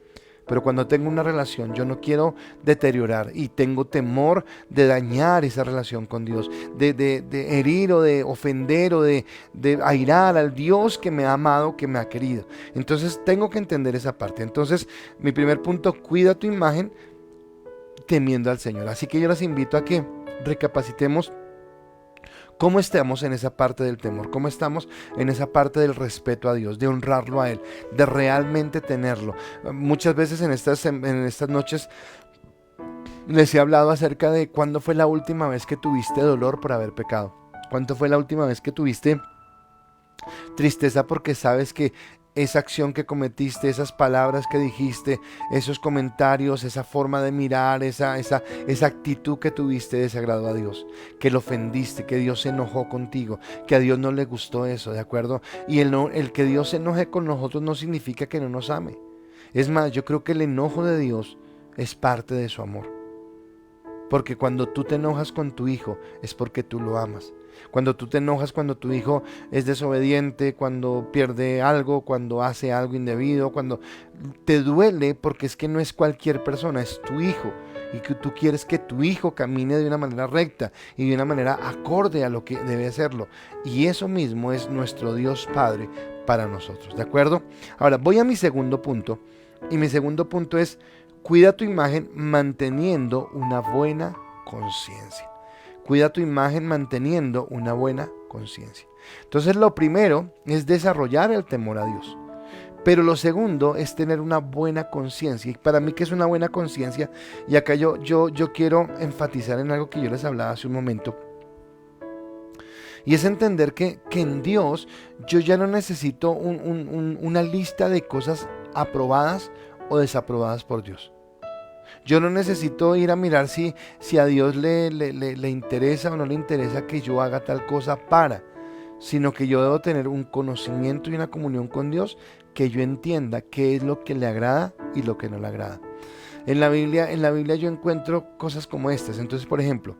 Pero cuando tengo una relación, yo no quiero deteriorar y tengo temor de dañar esa relación con Dios, de herir o de ofender o de airar al Dios que me ha amado, que me ha querido. Entonces tengo que entender esa parte. Entonces, mi primer punto, cuida tu imagen temiendo al Señor. Así que yo les invito a que recapacitemos cómo estamos en esa parte del temor, cómo estamos en esa parte del respeto a Dios, de honrarlo a Él, de realmente tenerlo. Muchas veces en estas noches les he hablado acerca de cuándo fue la última vez que tuviste dolor por haber pecado. ¿Cuándo fue la última vez que tuviste tristeza porque sabes que esa acción que cometiste, esas palabras que dijiste, esos comentarios, esa forma de mirar, esa actitud que tuviste desagradó a Dios, que lo ofendiste, que Dios se enojó contigo, que a Dios no le gustó eso, ¿de acuerdo? Y el que Dios se enoje con nosotros no significa que no nos ame. Es más, yo creo que el enojo de Dios es parte de su amor. Porque cuando tú te enojas con tu hijo es porque tú lo amas. Cuando tú te enojas cuando tu hijo es desobediente, cuando pierde algo, cuando hace algo indebido, cuando te duele porque es que no es cualquier persona, es tu hijo. Y que tú quieres que tu hijo camine de una manera recta y de una manera acorde a lo que debe hacerlo. Y eso mismo es nuestro Dios Padre para nosotros, ¿de acuerdo? Ahora voy a mi segundo punto. Y mi segundo punto es: cuida tu imagen manteniendo una buena conciencia. Cuida tu imagen manteniendo una buena conciencia. Entonces, lo primero es desarrollar el temor a Dios. Pero lo segundo es tener una buena conciencia. Y para mí, ¿qué es una buena conciencia? Y acá yo quiero enfatizar en algo que yo les hablaba hace un momento. Y es entender que en Dios yo ya no necesito una lista de cosas aprobadas o desaprobadas por Dios. Yo no necesito ir a mirar si a Dios le interesa o no le interesa que yo haga tal cosa sino que yo debo tener un conocimiento y una comunión con Dios, que yo entienda qué es lo que le agrada y lo que no le agrada. En la Biblia yo encuentro cosas como estas. Entonces, por ejemplo,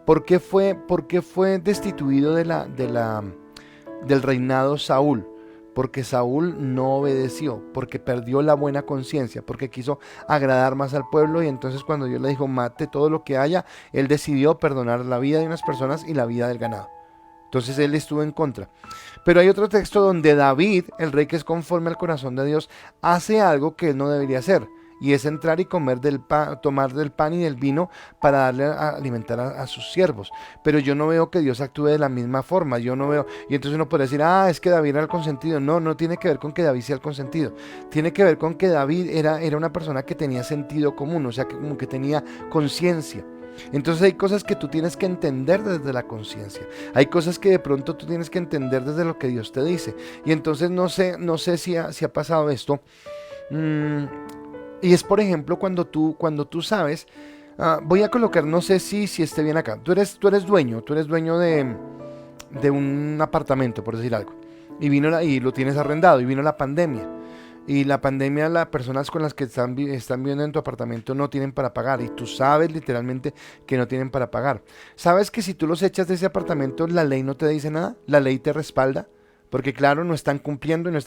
¿por qué fue destituido del reinado Saúl? Porque Saúl no obedeció, porque perdió la buena conciencia, porque quiso agradar más al pueblo, y entonces cuando Dios le dijo mate todo lo que haya, él decidió perdonar la vida de unas personas y la vida del ganado. Entonces él estuvo en contra. Pero hay otro texto donde David, el rey que es conforme al corazón de Dios, hace algo que él no debería hacer. Y es entrar y tomar del pan y del vino para darle a alimentar a sus siervos. Pero yo no veo que Dios actúe de la misma forma. Yo no veo. Y entonces uno puede decir, es que David era el consentido. No, no tiene que ver con que David sea el consentido. Tiene que ver con que David era una persona que tenía sentido común, o sea, que como que tenía conciencia. Entonces hay cosas que tú tienes que entender desde la conciencia. Hay cosas que de pronto tú tienes que entender desde lo que Dios te dice. Y entonces no sé si ha pasado esto. Y es, por ejemplo, cuando tú sabes, voy a colocar, no sé si esté bien acá. Tú eres dueño de un apartamento, por decir algo. Y lo tienes arrendado, y vino la pandemia. Y la pandemia, las personas con las que están viviendo en tu apartamento no tienen para pagar. Y tú sabes literalmente que no tienen para pagar. ¿Sabes que si tú los echas de ese apartamento, la ley no te dice nada? La ley te respalda. Porque claro, no están cumpliendo y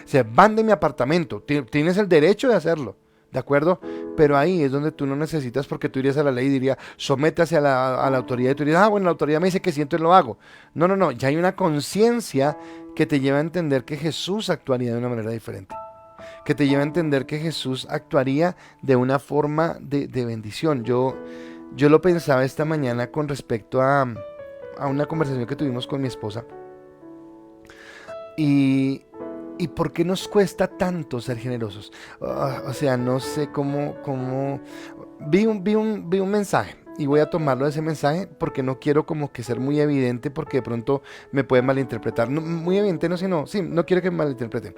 se van de mi apartamento. Tienes el derecho de hacerlo, ¿de acuerdo? Pero ahí es donde tú no necesitas, porque tú irías a la ley y dirías, sométase a la autoridad, y tú dirías, bueno, la autoridad me dice que sí, entonces lo hago. No, ya hay una conciencia que te lleva a entender que Jesús actuaría de una manera diferente. Que te lleva a entender que Jesús actuaría de una forma de bendición. Yo lo pensaba esta mañana con respecto a una conversación que tuvimos con mi esposa. ¿Y por qué nos cuesta tanto ser generosos? O sea, no sé cómo. Vi un mensaje, y voy a tomarlo de ese mensaje porque no quiero como que ser muy evidente, porque de pronto me puede malinterpretar. No, muy evidente no, sino, sí, no quiero que me malinterpreten.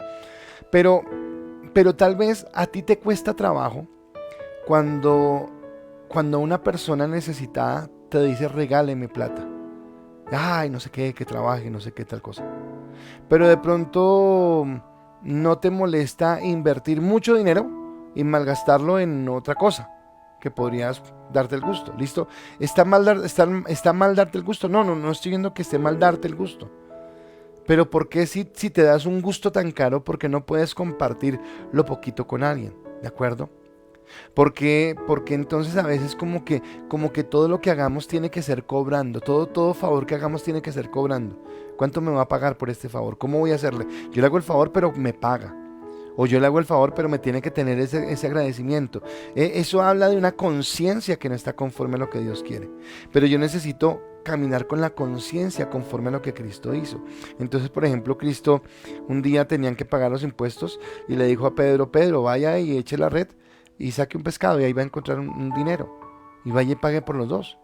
Pero Pero tal vez a ti te cuesta trabajo cuando, cuando una persona necesitada te dice regáleme plata. Ay, no sé qué, que trabaje, no sé qué tal cosa. Pero de pronto no te molesta invertir mucho dinero y malgastarlo en otra cosa que podrías darte el gusto. ¿Listo? ¿Está mal darte el gusto? No, no estoy viendo que esté mal darte el gusto. Pero ¿por qué si te das un gusto tan caro, por qué no puedes compartir lo poquito con alguien? ¿De acuerdo? Porque entonces a veces como que todo lo que hagamos tiene que ser cobrando, todo favor que hagamos tiene que ser cobrando. ¿Cuánto me va a pagar por este favor? ¿Cómo voy a hacerle? Yo le hago el favor pero me paga. O yo le hago el favor pero me tiene que tener ese agradecimiento. Eso habla de una conciencia que no está conforme a lo que Dios quiere. Pero yo necesito caminar con la conciencia conforme a lo que Cristo hizo. Entonces, por ejemplo, Cristo un día tenían que pagar los impuestos y le dijo a Pedro, Pedro, vaya y eche la red y saque un pescado y ahí va a encontrar un dinero. Y vaya y pague por los dos.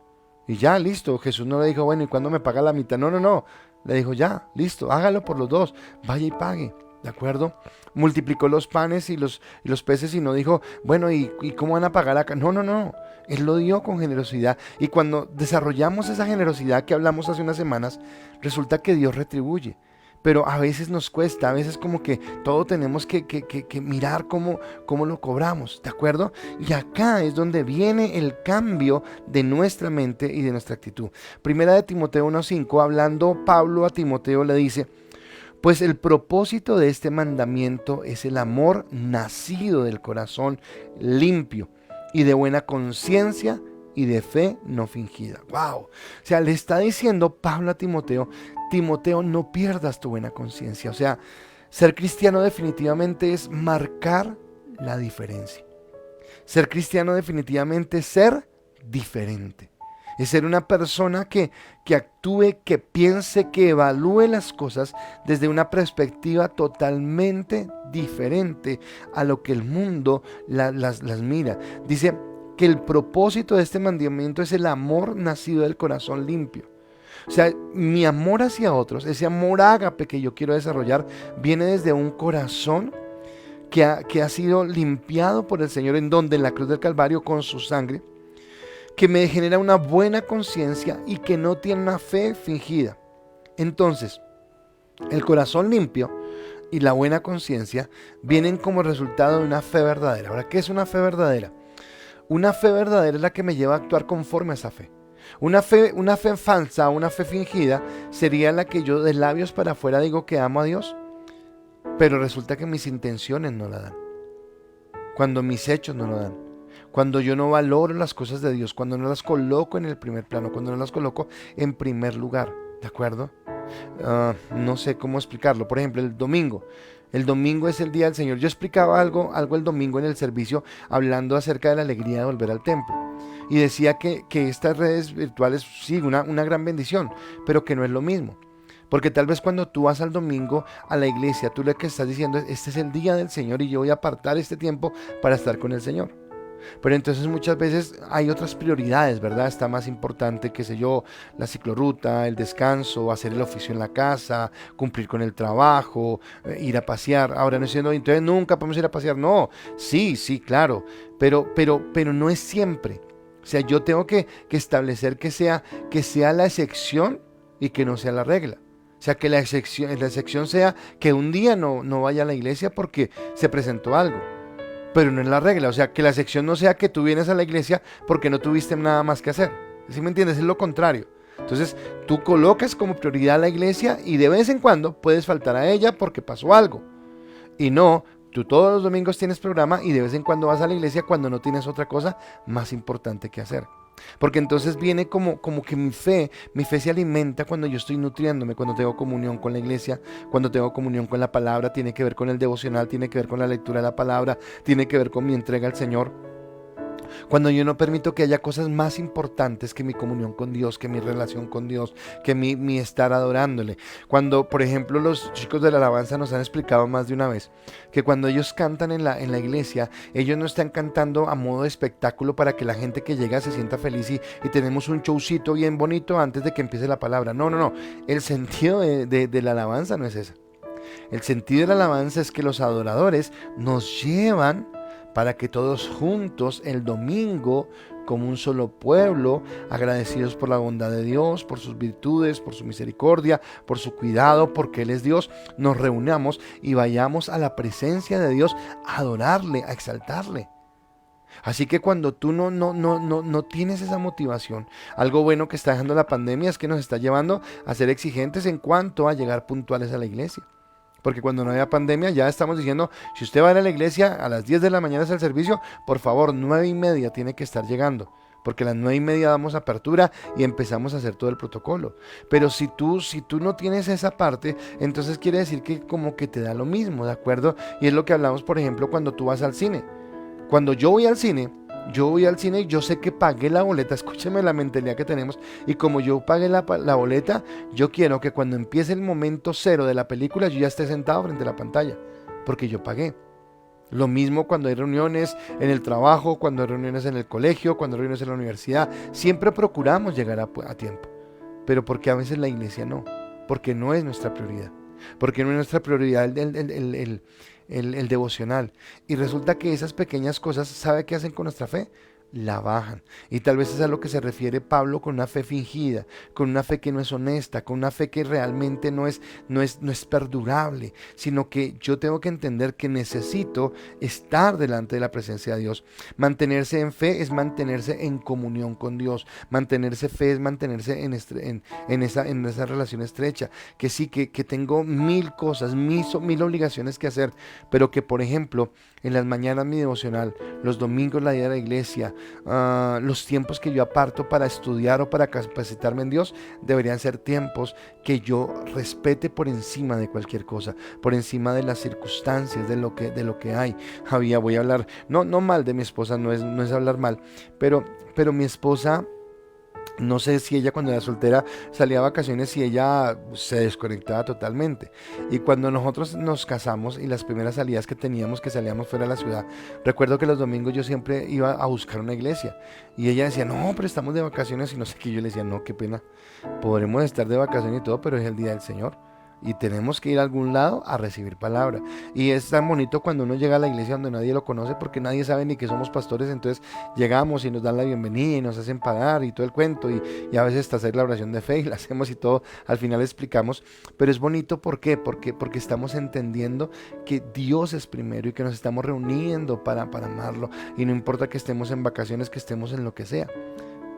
Y ya, listo. Jesús no le dijo, bueno, ¿y cuándo me paga la mitad? No, no, no. Le dijo, ya, listo, hágalo por los dos. Vaya y pague. ¿De acuerdo? Multiplicó los panes y los peces y no dijo, bueno, ¿y cómo van a pagar acá? No, no, no. Él lo dio con generosidad. Y cuando desarrollamos esa generosidad que hablamos hace unas semanas, resulta que Dios retribuye. Pero a veces nos cuesta, a veces como que todo tenemos que mirar cómo lo cobramos, ¿de acuerdo? Y acá es donde viene el cambio de nuestra mente y de nuestra actitud. Primera de Timoteo 1:5, hablando Pablo a Timoteo le dice, pues el propósito de este mandamiento es el amor nacido del corazón limpio y de buena conciencia y de fe no fingida. ¡Wow! O sea, le está diciendo Pablo a Timoteo, Timoteo, no pierdas tu buena conciencia. O sea, ser cristiano definitivamente es marcar la diferencia. Ser cristiano definitivamente es ser diferente. Es ser una persona que actúe, que piense, que evalúe las cosas desde una perspectiva totalmente diferente a lo que el mundo las mira. Dice que el propósito de este mandamiento es el amor nacido del corazón limpio. O sea, mi amor hacia otros, ese amor ágape que yo quiero desarrollar, viene desde un corazón que ha sido limpiado por el Señor en la cruz del Calvario con su sangre, que me genera una buena conciencia y que no tiene una fe fingida. Entonces, el corazón limpio y la buena conciencia vienen como resultado de una fe verdadera. Ahora, ¿qué es una fe verdadera? Una fe verdadera es la que me lleva a actuar conforme a esa fe. Una fe falsa, una fe fingida, sería la que yo de labios para afuera digo que amo a Dios, pero resulta que mis intenciones no la dan. Cuando mis hechos no lo dan. Cuando yo no valoro las cosas de Dios, cuando no las coloco en el primer plano, cuando no las coloco en primer lugar, ¿de acuerdo? No sé cómo explicarlo. Por ejemplo, el domingo. El domingo es el día del Señor. Yo explicaba algo el domingo en el servicio, hablando acerca de la alegría de volver al templo. Y decía que estas redes virtuales, sí, una gran bendición, pero que no es lo mismo. Porque tal vez cuando tú vas al domingo a la iglesia, tú lo que estás diciendo es, este es el día del Señor y yo voy a apartar este tiempo para estar con el Señor. Pero entonces muchas veces hay otras prioridades, ¿verdad? Está más importante, qué sé yo, la ciclorruta, el descanso, hacer el oficio en la casa, cumplir con el trabajo, ir a pasear. Ahora no es diciendo, entonces nunca podemos ir a pasear. No, sí, claro, pero no es siempre. O sea, yo tengo que establecer que sea la excepción y que no sea la regla. O sea, que la excepción sea que un día no vaya a la iglesia porque se presentó algo. Pero no es la regla, o sea, que la excepción no sea que tú vienes a la iglesia porque no tuviste nada más que hacer. ¿Sí me entiendes? Es lo contrario. Entonces, tú colocas como prioridad a la iglesia y de vez en cuando puedes faltar a ella porque pasó algo. Y no, tú todos los domingos tienes programa y de vez en cuando vas a la iglesia cuando no tienes otra cosa más importante que hacer. Porque entonces viene como que mi fe se alimenta cuando yo estoy nutriéndome, cuando tengo comunión con la iglesia, cuando tengo comunión con la palabra, tiene que ver con el devocional, tiene que ver con la lectura de la palabra, tiene que ver con mi entrega al Señor. Cuando yo no permito que haya cosas más importantes que mi comunión con Dios, que mi relación con Dios, que mi estar adorándole. Cuando, por ejemplo, los chicos de la alabanza nos han explicado más de una vez que cuando ellos cantan en la iglesia, ellos no están cantando a modo de espectáculo para que la gente que llega se sienta feliz y tenemos un showcito bien bonito antes de que empiece la palabra. No. El sentido de la alabanza no es ese. El sentido de la alabanza es que los adoradores nos llevan para que todos juntos el domingo, como un solo pueblo, agradecidos por la bondad de Dios, por sus virtudes, por su misericordia, por su cuidado, porque Él es Dios, nos reunamos y vayamos a la presencia de Dios a adorarle, a exaltarle. Así que cuando tú no tienes esa motivación, algo bueno que está dejando la pandemia es que nos está llevando a ser exigentes en cuanto a llegar puntuales a la iglesia. Porque cuando no había pandemia ya estamos diciendo, si usted va a ir a la iglesia a las 10 de la mañana es el servicio, por favor, 9:30 tiene que estar llegando. Porque a las 9:30 damos apertura y empezamos a hacer todo el protocolo. Pero si tú no tienes esa parte, entonces quiere decir que como que te da lo mismo, ¿de acuerdo? Y es lo que hablamos, por ejemplo, cuando tú vas al cine. Cuando yo voy al cine y yo sé que pagué la boleta, escúcheme la mentalidad que tenemos, y como yo pagué la boleta, yo quiero que cuando empiece el momento cero de la película, yo ya esté sentado frente a la pantalla, porque yo pagué. Lo mismo cuando hay reuniones en el trabajo, cuando hay reuniones en el colegio, cuando hay reuniones en la universidad, siempre procuramos llegar a tiempo, pero porque a veces la iglesia no, porque no es nuestra prioridad. Porque no es nuestra prioridad el devocional. Y resulta que esas pequeñas cosas, ¿sabe qué hacen con nuestra fe? La bajan. Y tal vez es a lo que se refiere Pablo con una fe fingida, con una fe que no es honesta, con una fe que realmente no es perdurable, sino que yo tengo que entender que necesito estar delante de la presencia de Dios. Mantenerse en fe es mantenerse en comunión con Dios. Mantenerse fe es mantenerse en esa relación estrecha. Que sí, que tengo mil cosas, mil obligaciones que hacer, pero que por ejemplo, en las mañanas mi devocional, los domingos la ida de la iglesia, los tiempos que yo aparto para estudiar o para capacitarme en Dios deberían ser tiempos que yo respete por encima de cualquier cosa, por encima de las circunstancias, de lo que hay. Voy a hablar, no mal de mi esposa, no es hablar mal, pero mi esposa, no sé si ella cuando era soltera salía a vacaciones y ella se desconectaba totalmente. Y cuando nosotros nos casamos y las primeras salidas que teníamos, que salíamos fuera de la ciudad, recuerdo que los domingos yo siempre iba a buscar una iglesia. Y ella decía, no, pero estamos de vacaciones y no sé qué. Yo le decía, no, qué pena. Podremos estar de vacaciones y todo, pero es el día del Señor. Y tenemos que ir a algún lado a recibir palabra. Y es tan bonito cuando uno llega a la iglesia donde nadie lo conoce, porque nadie sabe ni que somos pastores. Entonces llegamos y nos dan la bienvenida y nos hacen pagar y todo el cuento. Y a veces hasta hacer la oración de fe y la hacemos y todo. Al final explicamos. Pero es bonito, ¿por qué? Porque estamos entendiendo que Dios es primero y que nos estamos reuniendo para amarlo. Y no importa que estemos en vacaciones, que estemos en lo que sea.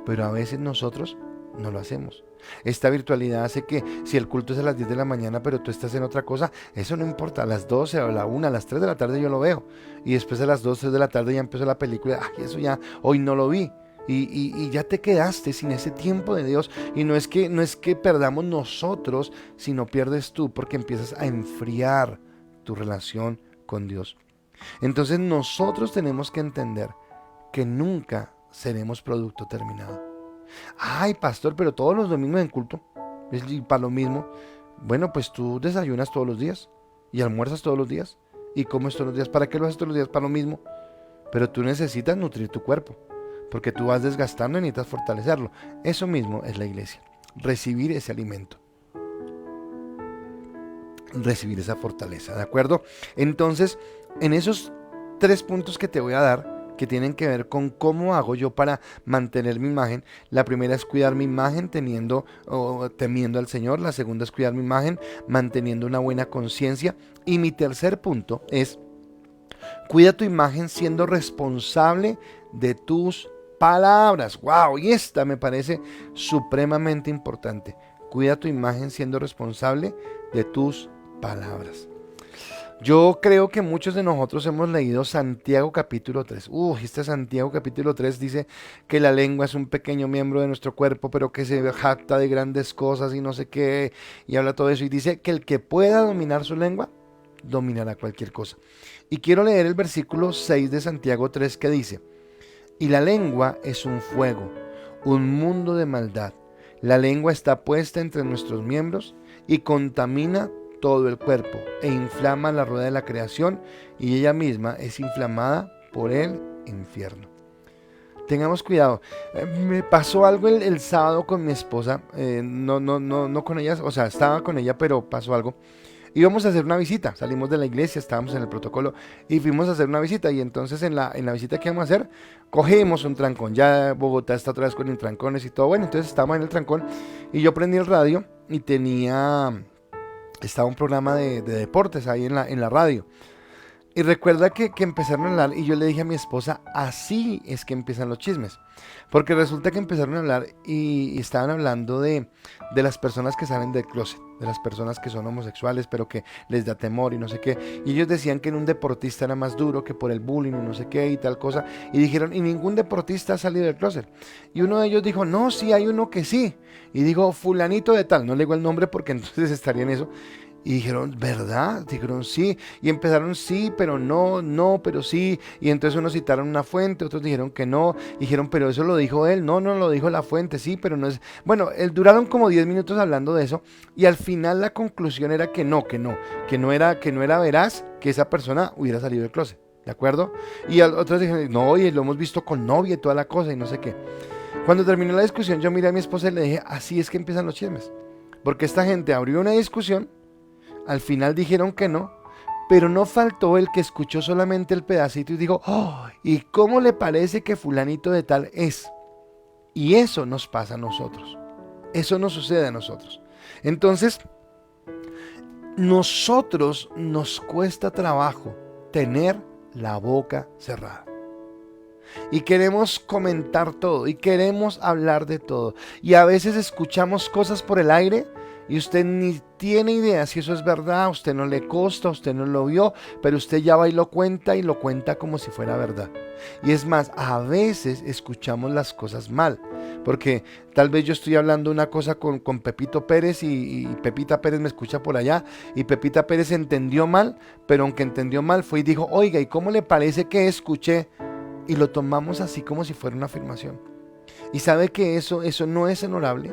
Pero a veces nosotros no lo hacemos. Esta virtualidad hace que si el culto es a las 10 de la mañana, pero tú estás en otra cosa, eso no importa. A las 12 o a la 1, a las 3 de la tarde yo lo veo. Y después a las 2, 3 de la tarde ya empezó la película. Ay, eso ya, hoy no lo vi. Y ya te quedaste sin ese tiempo de Dios. Y no es que perdamos nosotros, sino pierdes tú, porque empiezas a enfriar tu relación con Dios. Entonces nosotros tenemos que entender que nunca seremos producto terminado. Ay, pastor, pero todos los domingos en culto es para lo mismo. Bueno, pues tú desayunas todos los días y almuerzas todos los días y comes todos los días. ¿Para qué lo haces todos los días? Para lo mismo. Pero tú necesitas nutrir tu cuerpo, porque tú vas desgastando y necesitas fortalecerlo. Eso mismo es la iglesia. Recibir ese alimento, recibir esa fortaleza, ¿de acuerdo? Entonces, en esos 3 puntos que te voy a dar, que tienen que ver con cómo hago yo para mantener mi imagen. La primera es cuidar mi imagen temiendo al Señor. La segunda es cuidar mi imagen manteniendo una buena conciencia. Y mi tercer punto es cuida tu imagen siendo responsable de tus palabras. ¡Wow! Y esta me parece supremamente importante. Cuida tu imagen siendo responsable de tus palabras. Yo creo que muchos de nosotros hemos leído Santiago capítulo 3. Este Santiago capítulo 3 dice que la lengua es un pequeño miembro de nuestro cuerpo, pero que se jacta de grandes cosas y no sé qué, y habla todo eso. Y dice que el que pueda dominar su lengua, dominará cualquier cosa. Y quiero leer el versículo 6 de Santiago 3 que dice, y la lengua es un fuego, un mundo de maldad. La lengua está puesta entre nuestros miembros y contamina todo el cuerpo e inflama la rueda de la creación y ella misma es inflamada por el infierno. Tengamos cuidado. Me pasó algo el sábado con mi esposa, no con ella, o sea, estaba con ella, pero pasó algo. íbamos a hacer una visita, salimos de la iglesia, estábamos en el protocolo y fuimos a hacer una visita y entonces en la visita que íbamos a hacer, cogimos un trancón, ya Bogotá está otra vez con el trancones y todo, bueno, entonces estábamos en el trancón y yo prendí el radio y estaba un programa de deportes ahí en la radio. Y recuerda que empezaron a hablar y yo le dije a mi esposa, así es que empiezan los chismes. Porque resulta que empezaron a hablar y estaban hablando de las personas que salen del closet, de las personas que son homosexuales, pero que les da temor y no sé qué. Y ellos decían que en un deportista era más duro que por el bullying y no sé qué y tal cosa. Y dijeron, y ningún deportista ha salido del closet. Y uno de ellos dijo, no, sí, hay uno que sí. Y dijo, fulanito de tal, no le digo el nombre porque entonces estaría en eso. Y dijeron, ¿verdad? Dijeron, sí. Y empezaron, sí, pero no, no, pero sí. Y entonces unos citaron una fuente, otros dijeron que no. Dijeron, pero eso lo dijo él. No, no lo dijo la fuente, sí, pero no es. Bueno, duraron como 10 minutos hablando de eso. Y al final la conclusión era que no, que no era veraz que esa persona hubiera salido del closet. ¿De acuerdo? Y otros dijeron, no, oye, lo hemos visto con novia y toda la cosa y no sé qué. Cuando terminó la discusión, yo miré a mi esposa y le dije, así es que empiezan los chismes. Porque esta gente abrió una discusión. Al final dijeron que no, pero no faltó el que escuchó solamente el pedacito y dijo, oh, ¿y cómo le parece que fulanito de tal es? Y eso nos pasa a nosotros. Eso nos sucede a nosotros. Entonces, nosotros nos cuesta trabajo tener la boca cerrada. Y queremos comentar todo, y queremos hablar de todo. Y a veces escuchamos cosas por el aire y usted ni tiene idea si eso es verdad, a usted no le consta, usted no lo vio, pero usted ya va y lo cuenta como si fuera verdad. Y es más, a veces escuchamos las cosas mal, porque tal vez yo estoy hablando una cosa con Pepito Pérez y Pepita Pérez me escucha por allá y Pepita Pérez entendió mal, pero aunque entendió mal fue y dijo, oiga, ¿y cómo le parece que escuché? Y lo tomamos así como si fuera una afirmación. Y sabe que eso no es honorable,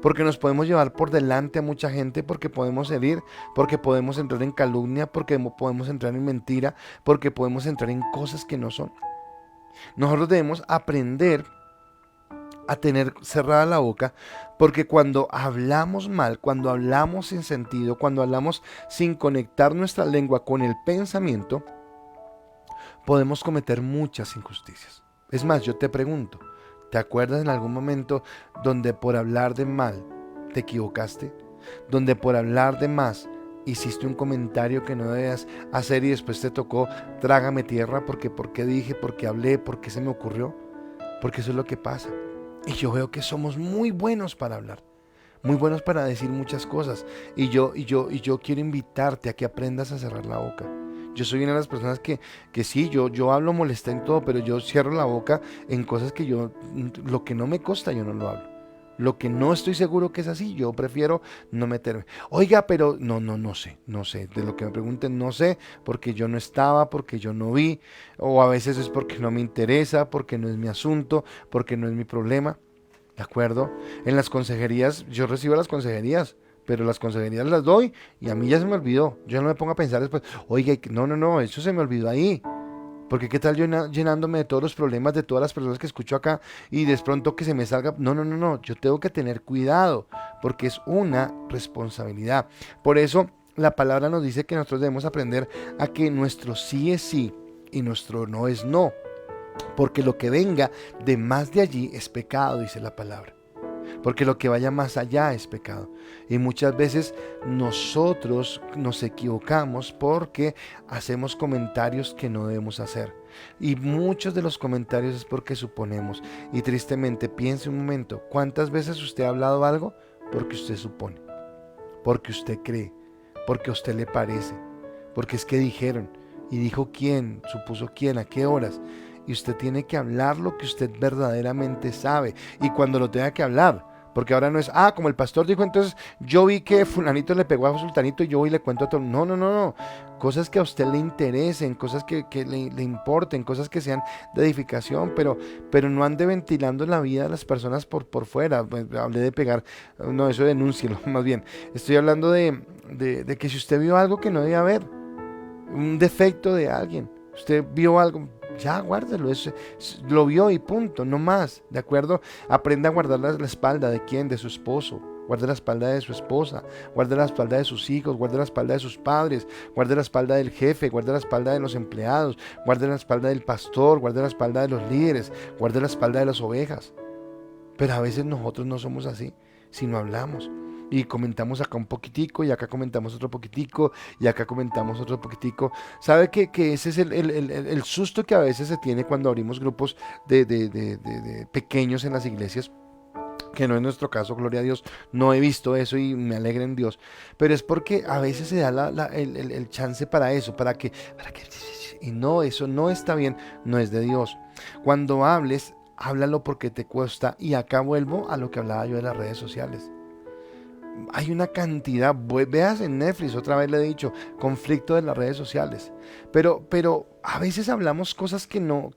porque nos podemos llevar por delante a mucha gente, porque podemos herir, porque podemos entrar en calumnia, porque podemos entrar en mentira, porque podemos entrar en cosas que no son. Nosotros debemos aprender a tener cerrada la boca, porque cuando hablamos mal, cuando hablamos sin sentido, cuando hablamos sin conectar nuestra lengua con el pensamiento, podemos cometer muchas injusticias. Es más, yo te pregunto, ¿te acuerdas en algún momento donde por hablar de mal te equivocaste? Donde por hablar de más hiciste un comentario que no debías hacer y después te tocó trágame tierra porque por qué dije, por qué hablé, por qué se me ocurrió? Porque eso es lo que pasa. Y yo veo que somos muy buenos para hablar, muy buenos para decir muchas cosas. Y yo quiero invitarte a que aprendas a cerrar la boca. Yo soy una de las personas que sí, yo hablo molesta en todo, pero yo cierro la boca en cosas que lo que no me consta, yo no lo hablo. Lo que no estoy seguro que es así, yo prefiero no meterme. Oiga, pero no sé. De lo que me pregunten, no sé, porque yo no estaba, porque yo no vi, o a veces es porque no me interesa, porque no es mi asunto, porque no es mi problema. ¿De acuerdo? En las consejerías, yo recibo las consejerías, pero las consejerías las doy y a mí ya se me olvidó. Yo no me pongo a pensar después, oiga, no, eso se me olvidó ahí. Porque qué tal yo llenándome de todos los problemas de todas las personas que escucho acá y de pronto que se me salga. No, yo tengo que tener cuidado porque es una responsabilidad. Por eso la palabra nos dice que nosotros debemos aprender a que nuestro sí es sí y nuestro no es no. Porque lo que venga de más de allí es pecado, dice la palabra. Porque lo que vaya más allá es pecado. Y muchas veces nosotros nos equivocamos porque hacemos comentarios que no debemos hacer. Y muchos de los comentarios es porque suponemos. Y tristemente, piense un momento, ¿cuántas veces usted ha hablado algo? Porque usted supone, porque usted cree, porque a usted le parece, porque es que dijeron, y dijo quién, supuso quién, a qué horas. Y usted tiene que hablar lo que usted verdaderamente sabe. Y cuando lo tenga que hablar. Porque ahora no es, como el pastor dijo, entonces yo vi que fulanito le pegó a sultanito y yo voy y le cuento a todo. No. Cosas que a usted le interesen, cosas que le importen, cosas que sean de edificación, pero no ande ventilando la vida de las personas por fuera. Hablé de pegar, no, eso denúncielo, más bien. Estoy hablando de que si usted vio algo que no debía ver, un defecto de alguien, usted vio algo, ya guárdelo, lo vio y punto, no más, ¿de acuerdo? Aprenda a guardar la espalda de quién, de su esposo guarde la espalda de su esposa, guarde la espalda de sus hijos, guarde la espalda de sus padres, guarde la espalda del jefe, guarde la espalda de los empleados, guarde la espalda del pastor, guarde la espalda de los líderes, guarde la espalda de las ovejas. Pero a veces nosotros no somos así, sino hablamos. Y comentamos acá un poquitico, y acá comentamos otro poquitico, y acá comentamos otro poquitico. ¿Sabe que ese es el susto que a veces se tiene cuando abrimos grupos de pequeños en las iglesias? Que no es nuestro caso, gloria a Dios, no he visto eso y me alegra en Dios, pero es porque a veces se da el chance para eso, y no, eso no está bien, no es de Dios. Cuando hables, háblalo porque te cuesta, y acá vuelvo a lo que hablaba yo de las redes sociales. Hay una cantidad, veas en Netflix, otra vez le he dicho, conflicto de las redes sociales, pero a veces hablamos cosas que no,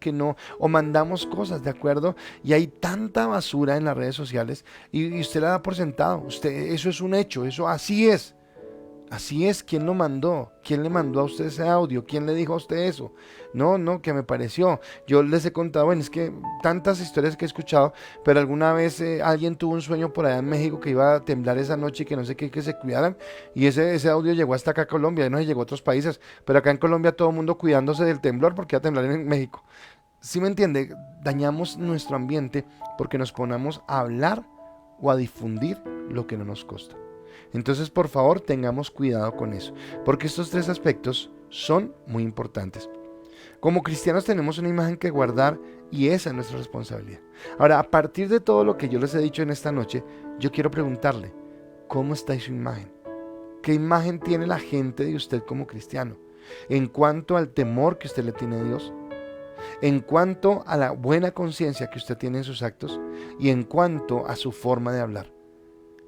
o mandamos cosas, ¿de acuerdo? Y hay tanta basura en las redes sociales, y usted la da por sentado, eso es un hecho, eso así es. Así es, ¿quién lo mandó? ¿Quién le mandó a usted ese audio? ¿Quién le dijo a usted eso? No, que me pareció. Yo les he contado, bueno, es que tantas historias que he escuchado, pero alguna vez alguien tuvo un sueño por allá en México que iba a temblar esa noche y que no sé qué, que se cuidaran. Y ese audio llegó hasta acá a Colombia, y no se llegó a otros países. Pero acá en Colombia todo el mundo cuidándose del temblor porque iba a temblar en México. ¿Sí me entiende? Dañamos nuestro ambiente porque nos ponemos a hablar o a difundir lo que no nos consta. Entonces, por favor, tengamos cuidado con eso, porque estos tres aspectos son muy importantes. Como cristianos tenemos una imagen que guardar, y esa es nuestra responsabilidad. Ahora, a partir de todo lo que yo les he dicho en esta noche, yo quiero preguntarle, ¿cómo está su imagen? ¿Qué imagen tiene la gente de usted como cristiano? En cuanto al temor que usted le tiene a Dios, en cuanto a la buena conciencia que usted tiene en sus actos, y en cuanto a su forma de hablar.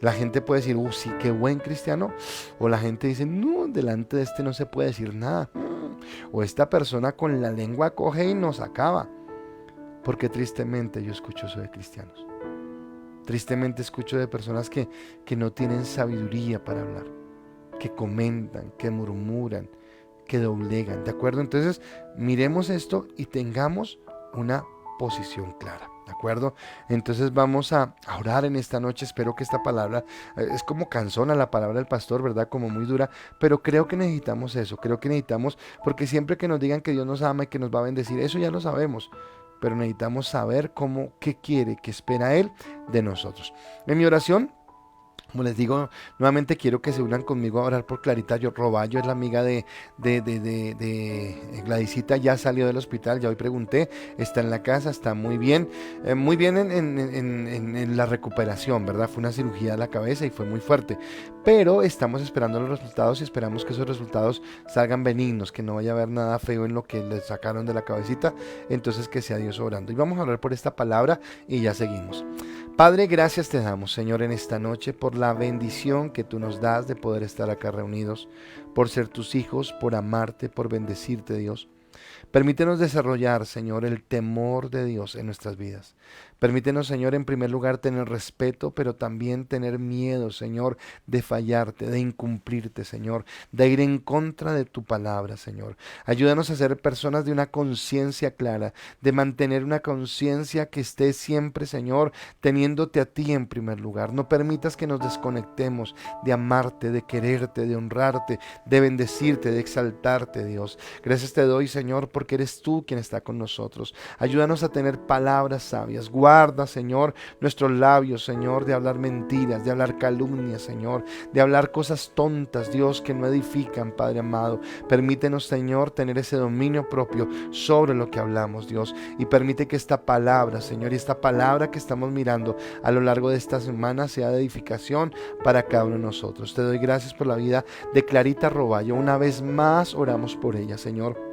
La gente puede decir, sí, qué buen cristiano. O la gente dice, no, delante de este no se puede decir nada. O esta persona con la lengua coge y nos acaba. Porque tristemente yo escucho eso de cristianos. Tristemente escucho de personas que no tienen sabiduría para hablar. Que comentan, que murmuran, que doblegan. ¿De acuerdo? Entonces, miremos esto y tengamos una posición clara. ¿De acuerdo? Entonces vamos a orar en esta noche. Espero que esta palabra, es como cansona la palabra del pastor, ¿verdad? Como muy dura, pero creo que necesitamos eso, creo que necesitamos, porque siempre que nos digan que Dios nos ama y que nos va a bendecir, eso ya lo sabemos, pero necesitamos saber qué quiere, qué espera Él de nosotros. En mi oración, como les digo, nuevamente quiero que se unan conmigo a orar por Clarita Roballo, es la amiga de Gladysita, ya salió del hospital, ya hoy pregunté, está en la casa, está muy bien en la recuperación, ¿verdad? Fue una cirugía de la cabeza y fue muy fuerte, pero estamos esperando los resultados y esperamos que esos resultados salgan benignos, que no vaya a haber nada feo en lo que le sacaron de la cabecita, entonces que sea Dios orando. Y vamos a orar por esta palabra y ya seguimos. Padre, gracias te damos, Señor, en esta noche por la bendición que tú nos das de poder estar acá reunidos, por ser tus hijos, por amarte, por bendecirte, Dios. Permítenos desarrollar, Señor, el temor de Dios en nuestras vidas. Permítenos, Señor, en primer lugar tener respeto, pero también tener miedo, Señor, de fallarte, de incumplirte, Señor, de ir en contra de tu palabra, Señor. Ayúdanos a ser personas de una conciencia clara, de mantener una conciencia que esté siempre, Señor, teniéndote a ti en primer lugar. No permitas que nos desconectemos de amarte, de quererte, de honrarte, de bendecirte, de exaltarte, Dios. Gracias te doy, Señor, porque eres tú quien está con nosotros. Ayúdanos a tener palabras sabias. Guarda, Señor, nuestros labios, Señor, de hablar mentiras, de hablar calumnias, Señor, de hablar cosas tontas, Dios, que no edifican, Padre amado. Permítenos, Señor, tener ese dominio propio sobre lo que hablamos, Dios, y permite que esta palabra, Señor, y esta palabra que estamos mirando a lo largo de esta semana sea de edificación para cada uno de nosotros. Te doy gracias por la vida de Clarita Roballo. Una vez más oramos por ella, Señor.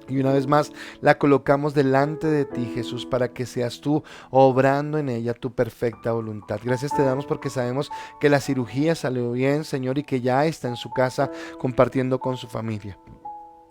Y una vez más la colocamos delante de ti, Jesús, para que seas tú obrando en ella tu perfecta voluntad. Gracias te damos porque sabemos que la cirugía salió bien, Señor, y que ya está en su casa compartiendo con su familia.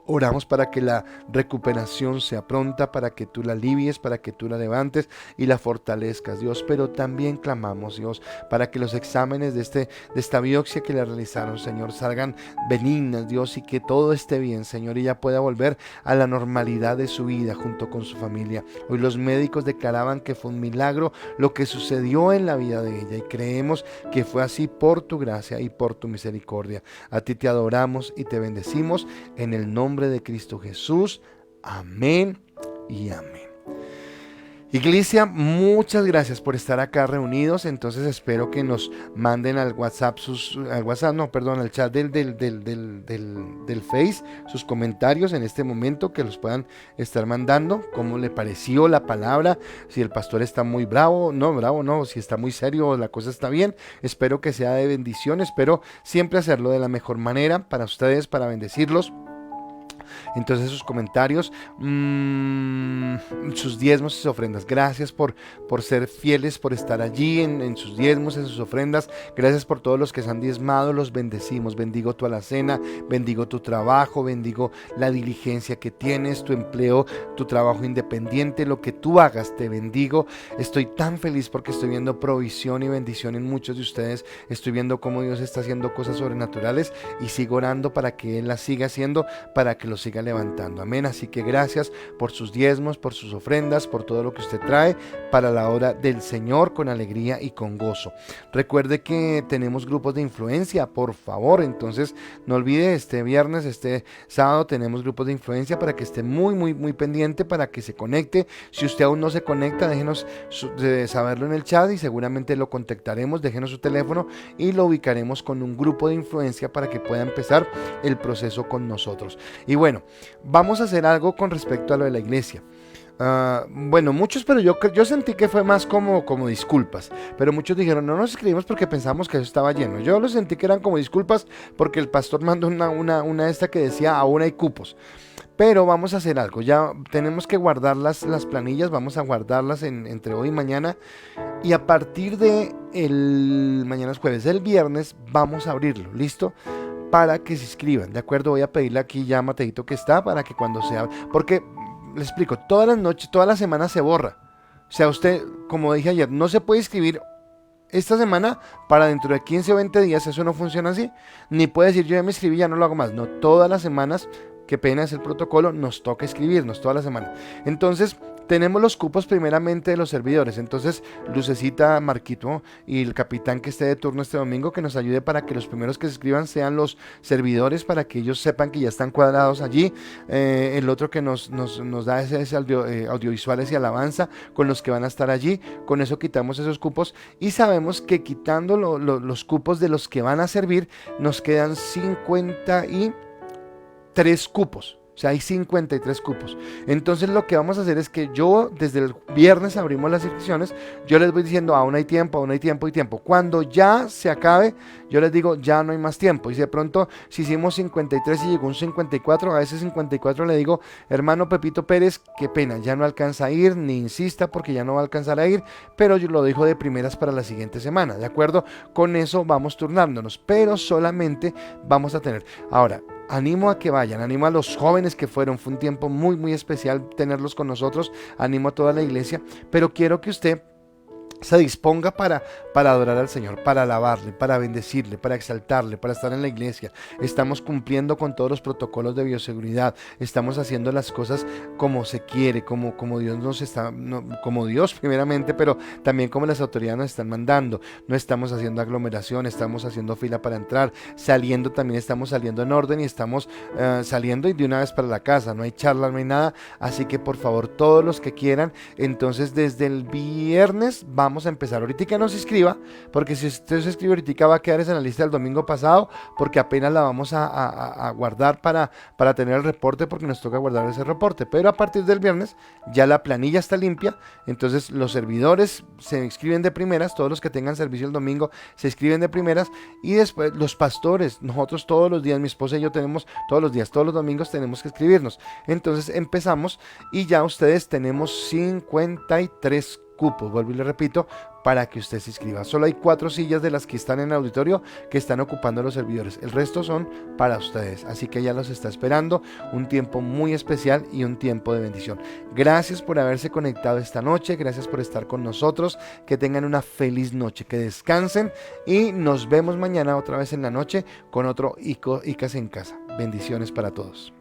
Oramos para que la recuperación sea pronta, para que tú la alivies, para que tú la levantes y la fortalezcas, Dios. Pero también clamamos, Dios, para que los exámenes de esta biopsia que le realizaron, Señor, salgan benignas, Dios, y que todo esté bien, Señor, y ella pueda volver a la normalidad de su vida junto con su familia. Hoy los médicos declaraban que fue un milagro lo que sucedió en la vida de ella, y creemos que fue así por tu gracia y por tu misericordia. A ti te adoramos y te bendecimos en el nombre de Cristo Jesús. Amén y amén. Iglesia, muchas gracias por estar acá reunidos. Entonces espero que nos manden al WhatsApp al chat del Face sus comentarios en este momento, que los puedan estar mandando, cómo le pareció la palabra, si el pastor está muy bravo, no, si está muy serio, la cosa está bien. Espero que sea de bendición, espero siempre hacerlo de la mejor manera para ustedes, para bendecirlos. Entonces sus comentarios, sus diezmos y sus ofrendas. Gracias por ser fieles, por estar allí en sus diezmos, en sus ofrendas. Gracias por todos los que se han diezmado, los bendecimos. Bendigo tu alacena, bendigo tu trabajo, bendigo la diligencia que tienes, tu empleo, tu trabajo independiente, lo que tú hagas, te bendigo. Estoy tan feliz porque estoy viendo provisión y bendición en muchos de ustedes. Estoy viendo cómo Dios está haciendo cosas sobrenaturales y sigo orando para que Él las siga haciendo, para que los siga levantando. Amén. Así que gracias por sus diezmos, por sus ofrendas, por todo lo que usted trae para la obra del Señor con alegría y con gozo. Recuerde que tenemos grupos de influencia, por favor. Entonces no olvide, este viernes, este sábado tenemos grupos de influencia para que esté muy pendiente, para que se conecte. Si usted aún no se conecta, déjenos saberlo en el chat y seguramente lo contactaremos. Déjenos su teléfono y lo ubicaremos con un grupo de influencia para que pueda empezar el proceso con nosotros. Y bueno, vamos a hacer algo con respecto a lo de la iglesia. Muchos, pero yo sentí que fue más como disculpas, pero muchos dijeron, no nos escribimos porque pensamos que eso estaba lleno. Yo lo sentí que eran como disculpas porque el pastor mandó una esta que decía, aún hay cupos. Pero vamos a hacer algo, ya tenemos que guardar las planillas, vamos a guardarlas entre hoy y mañana, y a partir de mañana es jueves, el viernes vamos a abrirlo, ¿listo? Para que se inscriban, ¿de acuerdo? Voy a pedirle aquí ya a Mateito que está, para que cuando se abra, porque les explico, todas las noches, toda la semana se borra. O sea, usted, como dije ayer, no se puede inscribir esta semana para dentro de 15 o 20 días, eso no funciona así. Ni puede decir, yo ya me inscribí, ya no lo hago más. No, todas las semanas, qué pena es el protocolo, nos toca escribirnos toda la semana. Entonces, tenemos los cupos primeramente de los servidores. Entonces, Lucecita, Marquito y el capitán que esté de turno este domingo, que nos ayude para que los primeros que se escriban sean los servidores, para que ellos sepan que ya están cuadrados allí. El otro que nos da ese audiovisuales y alabanza con los que van a estar allí. Con eso quitamos esos cupos y sabemos que quitando los cupos de los que van a servir, nos quedan 53 cupos. O sea, hay 53 cupos. Entonces lo que vamos a hacer es que yo desde el viernes abrimos las inscripciones. Yo les voy diciendo, aún hay tiempo, aún hay tiempo y tiempo. Cuando ya se acabe, yo les digo, ya no hay más tiempo. Y si de pronto, si hicimos 53 y llegó un 54, a ese 54 le digo, hermano Pepito Pérez, qué pena, ya no alcanza a ir, ni insista porque ya no va a alcanzar a ir. Pero yo lo dejo de primeras para la siguiente semana, ¿de acuerdo? Con eso vamos turnándonos, pero solamente vamos a tener. Ahora, animo a que vayan, animo a los jóvenes que fueron, fue un tiempo muy especial tenerlos con nosotros, animo a toda la iglesia, pero quiero que usted se disponga para adorar al Señor, para alabarle, para bendecirle, para exaltarle, para estar en la iglesia. Estamos cumpliendo con todos los protocolos de bioseguridad, estamos haciendo las cosas como se quiere, como Dios nos está, como Dios primeramente, pero también como las autoridades nos están mandando. No estamos haciendo aglomeración, estamos haciendo fila para entrar, saliendo también estamos saliendo en orden y estamos saliendo y de una vez para la casa, no hay charla, no hay nada, así que por favor todos los que quieran, entonces desde el viernes vamos a empezar. Ahorita que no se inscriba, porque si usted se inscribe ahorita va a quedar en la lista del domingo pasado, porque apenas la vamos a guardar para tener el reporte, porque nos toca guardar ese reporte. Pero a partir del viernes ya la planilla está limpia, entonces los servidores se inscriben de primeras, todos los que tengan servicio el domingo se inscriben de primeras, y después los pastores, nosotros todos los días, mi esposa y yo tenemos todos los días, todos los domingos tenemos que inscribirnos. Entonces empezamos y ya ustedes tenemos 53 cupos, vuelvo y le repito, para que usted se inscriba. Solo hay 4 sillas de las que están en el auditorio que están ocupando los servidores. El resto son para ustedes. Así que ya los está esperando un tiempo muy especial y un tiempo de bendición. Gracias por haberse conectado esta noche. Gracias por estar con nosotros. Que tengan una feliz noche. Que descansen y nos vemos mañana otra vez en la noche con otro ICAS en casa. Bendiciones para todos.